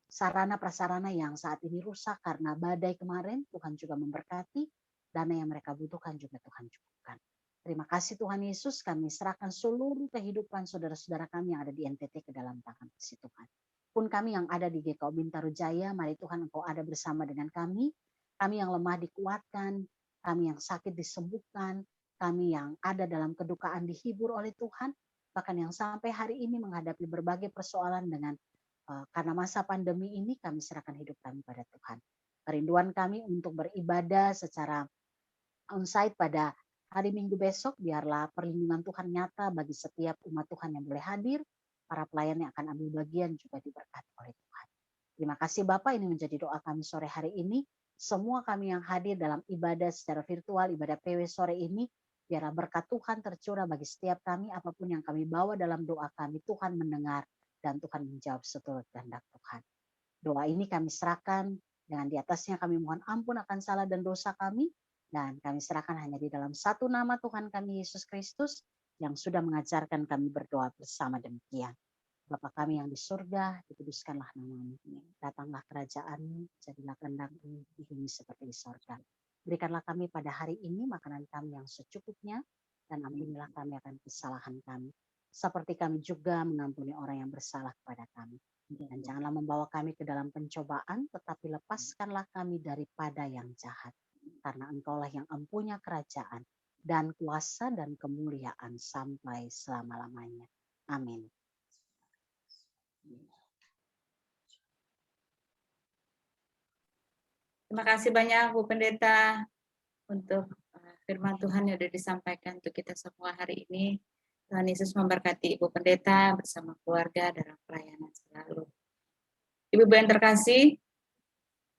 sarana prasarana yang saat ini rusak karena badai kemarin. Tuhan juga memberkati, dana yang mereka butuhkan juga Tuhan cukupkan. Terima kasih Tuhan Yesus, kami serahkan seluruh kehidupan saudara-saudara kami yang ada di NTT ke dalam tangan kasih Tuhan. Pun kami yang ada di GKO Bintaro Jaya, mari Tuhan Engkau ada bersama dengan kami yang lemah dikuatkan, kami yang sakit disembuhkan, kami yang ada dalam kedukaan dihibur oleh Tuhan, bahkan yang sampai hari ini menghadapi berbagai persoalan dengan karena masa pandemi ini, kami serahkan hidup kami pada Tuhan. Kerinduan kami untuk beribadah secara onsite pada hari Minggu besok, biarlah perlindungan Tuhan nyata bagi setiap umat Tuhan yang boleh hadir, para pelayan yang akan ambil bagian juga diberkati oleh Tuhan. Terima kasih Bapak, ini menjadi doa kami sore hari ini. Semua kami yang hadir dalam ibadah secara virtual, ibadah PW sore ini, biarlah berkat Tuhan tercurah bagi setiap kami, apapun yang kami bawa dalam doa kami, Tuhan mendengar dan Tuhan menjawab seturut kehendak Tuhan. Doa ini kami serahkan, dengan di atasnya kami mohon ampun akan salah dan dosa kami, dan kami serahkan hanya di dalam satu nama Tuhan kami Yesus Kristus yang sudah mengajarkan kami berdoa bersama demikian. Bapa kami yang di surga, dikuduskanlah nama-Mu. Datanglah kerajaan-Mu, jadilah kehendak-Mu di bumi seperti di surga. Berikanlah kami pada hari ini makanan kami yang secukupnya, dan ampunilah kami akan kesalahan kami, seperti kami juga mengampuni orang yang bersalah kepada kami. Dan janganlah membawa kami ke dalam pencobaan, tetapi lepaskanlah kami daripada yang jahat. Karena Engkaulah yang empunya kerajaan dan kuasa dan kemuliaan sampai selama-lamanya. Amin. Terima kasih banyak Bu Pendeta untuk firman Tuhan yang sudah disampaikan untuk kita semua hari ini. Tuhan Yesus memberkati Ibu Pendeta bersama keluarga dalam pelayanan selalu. Ibu-ibu yang terkasih,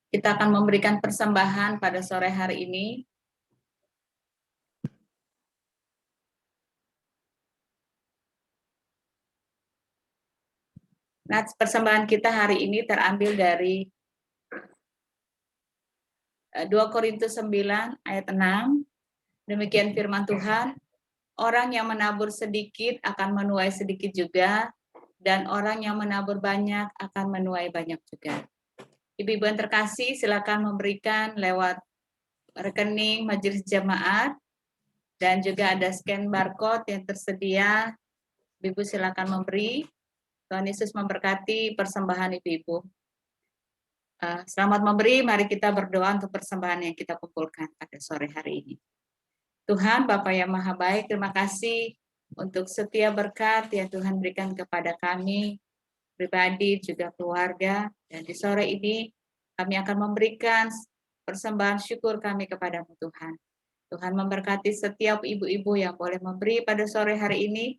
kita akan memberikan persembahan pada sore hari ini. Nah, persembahan kita hari ini terambil dari 2 Korintus 9 ayat 6. Demikian firman Tuhan, orang yang menabur sedikit akan menuai sedikit juga, dan orang yang menabur banyak akan menuai banyak juga. Ibu-ibu yang terkasih, silakan memberikan lewat rekening Majelis Jemaat, dan juga ada scan barcode yang tersedia. Ibu silakan memberi. Tuhan Yesus memberkati persembahan ibu-ibu. Selamat memberi, mari kita berdoa untuk persembahan yang kita kumpulkan pada sore hari ini. Tuhan, Bapa yang Maha Baik, terima kasih untuk setiap berkat yang Tuhan berikan kepada kami, pribadi, juga keluarga. Dan di sore ini, kami akan memberikan persembahan syukur kami kepadamu Tuhan. Tuhan memberkati setiap ibu-ibu yang boleh memberi pada sore hari ini.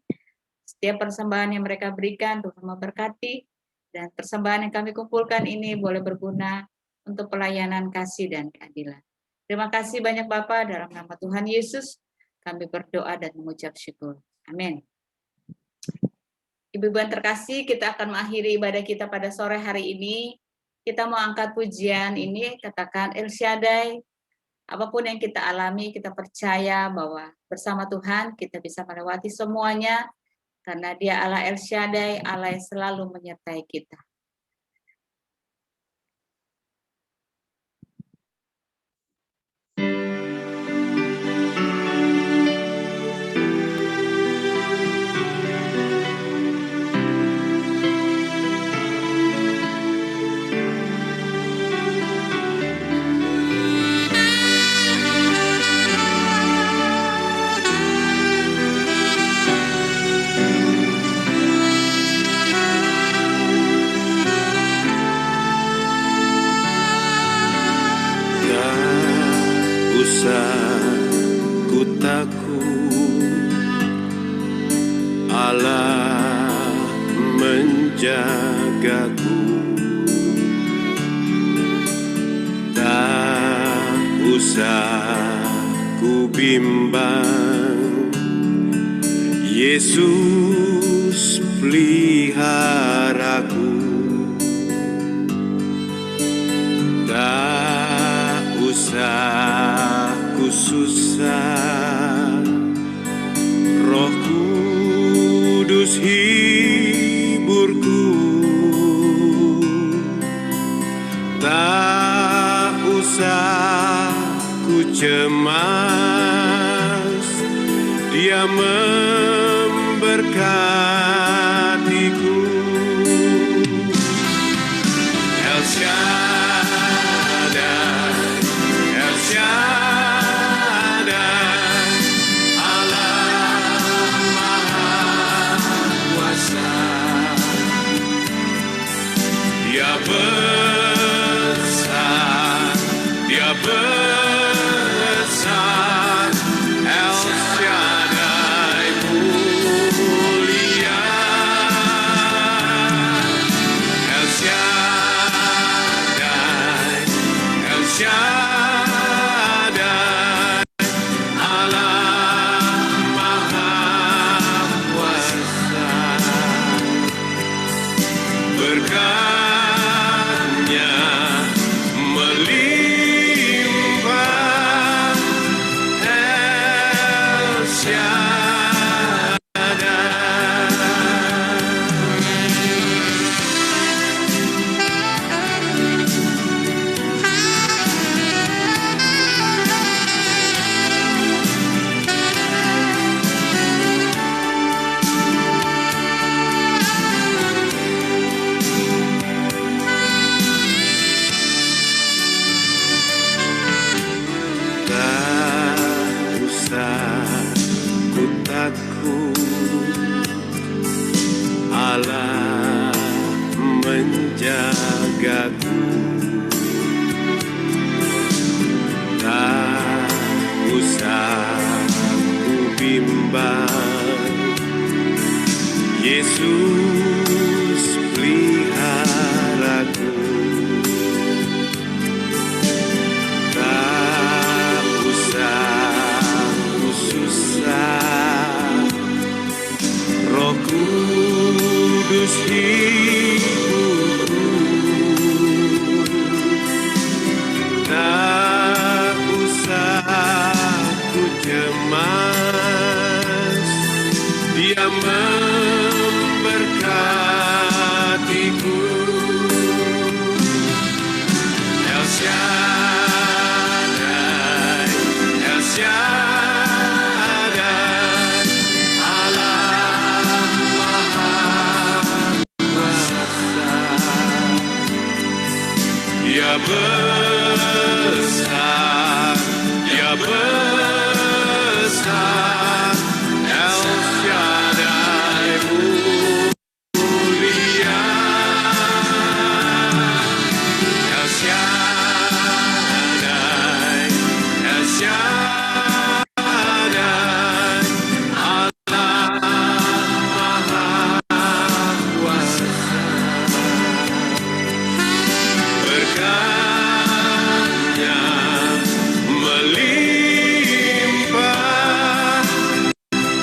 Setiap persembahan yang mereka berikan, Tuhan memberkati. Dan persembahan yang kami kumpulkan ini boleh berguna untuk pelayanan kasih dan keadilan. Terima kasih banyak Bapak, dalam nama Tuhan Yesus, kami berdoa dan mengucap syukur. Amin. Ibu-ibu yang terkasih, kita akan mengakhiri ibadah kita pada sore hari ini. Kita mau angkat pujian ini, katakan El Shaddai. Apapun yang kita alami, kita percaya bahwa bersama Tuhan kita bisa melewati semuanya, karena Dia Allah El Shaddai, Allah yang selalu menyertai kita. Ku takut, Allah menjagaku. Tak usah ku bimbang, Yesus peliharaku. Tak usah ku susah, Roh Kudus hiburku. Tak usah ku cemas, Dia memberkatiku. El Shaddai, El Shaddai, Allah Maha Kuasa. Dia besar, Dia besar, El Shaddai mulia. Dia besar, Dia besar, El Shaddai mulia, El Shaddai, El Shaddai, Allah Maha Kuasa. Berkatnya melimpah,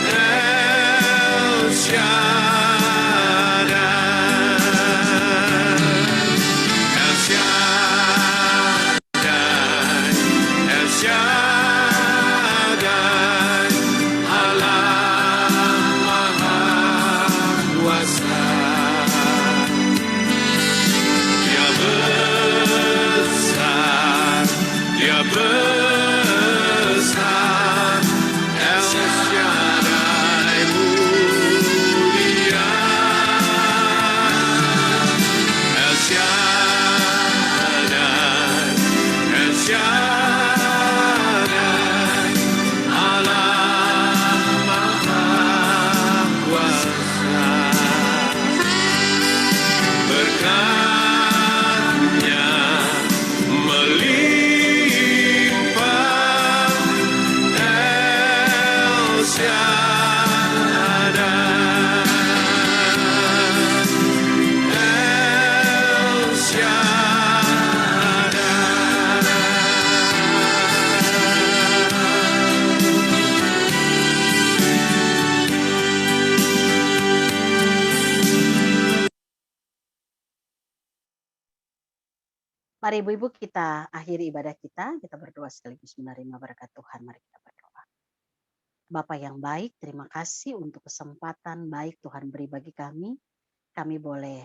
El Shaddai, El Shaddai, El Shaddai, Allah Maha Kuasa. Dia besar, Dia besar, El Shaddai mulia, El Shaddai, El Shaddai, Allah Maha Kuasa. Berkatnya melimpah, El Shaddai, El Mari Ibu-Ibu kita akhiri ibadah kita berdoa sekaligus menerima berkat Tuhan. Mari kita berdoa. Bapa yang baik, terima kasih untuk kesempatan baik Tuhan beri bagi kami. Kami boleh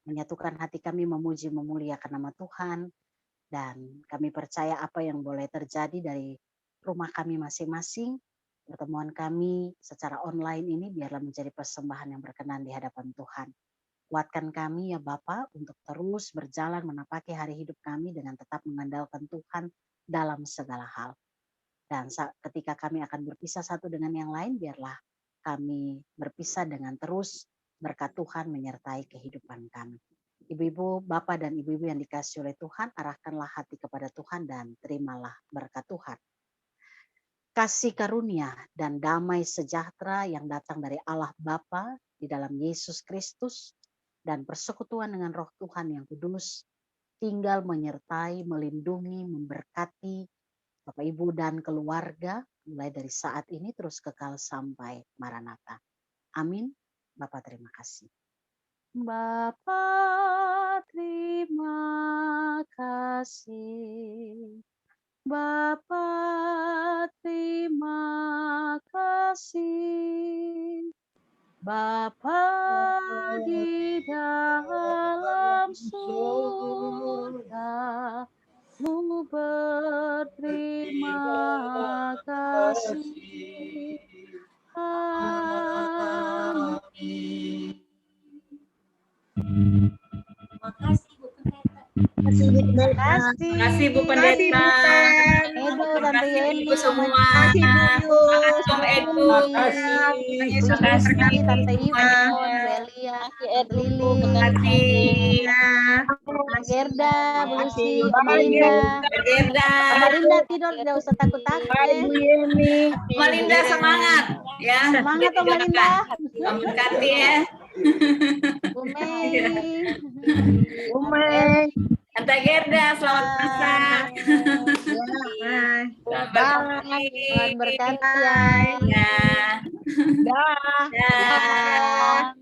menyatukan hati kami memuji memuliakan nama Tuhan. Dan kami percaya apa yang boleh terjadi dari rumah kami masing-masing. Pertemuan kami secara online ini biarlah menjadi persembahan yang berkenan di hadapan Tuhan. Kuatkan kami ya Bapa untuk terus berjalan menapaki hari hidup kami dengan tetap mengandalkan Tuhan dalam segala hal. Dan ketika kami akan berpisah satu dengan yang lain, biarlah kami berpisah dengan terus berkat Tuhan menyertai kehidupan kami. Ibu-ibu, Bapak dan ibu-ibu yang dikasihi oleh Tuhan, arahkanlah hati kepada Tuhan dan terimalah berkat Tuhan. Kasih karunia dan damai sejahtera yang datang dari Allah Bapa di dalam Yesus Kristus dan persekutuan dengan Roh Tuhan yang kudus tinggal menyertai, melindungi, memberkati Bapak Ibu dan keluarga mulai dari saat ini terus kekal sampai Maranatha. Amin. Bapak terima kasih. Bapa terima kasih. Bapa terima kasih. Bapa di dalam surga, mu berterima kasih. Amin. Terima kasih Bu Pendeta. Edu, Tante Yeni, Ibu semua. Om Edu. Terima kasih Tante Iwon, Belia, Lili, Gerda, Bu Lucy, Malinda. Malinda tidur, tidak usah takut-takut. Malinda semangat ya. Semangat Om Malinda. Memberkati ya. Umay. Tante Gerda, selamat masak. Tuhan berkati ya. Ya. Dah. Ya.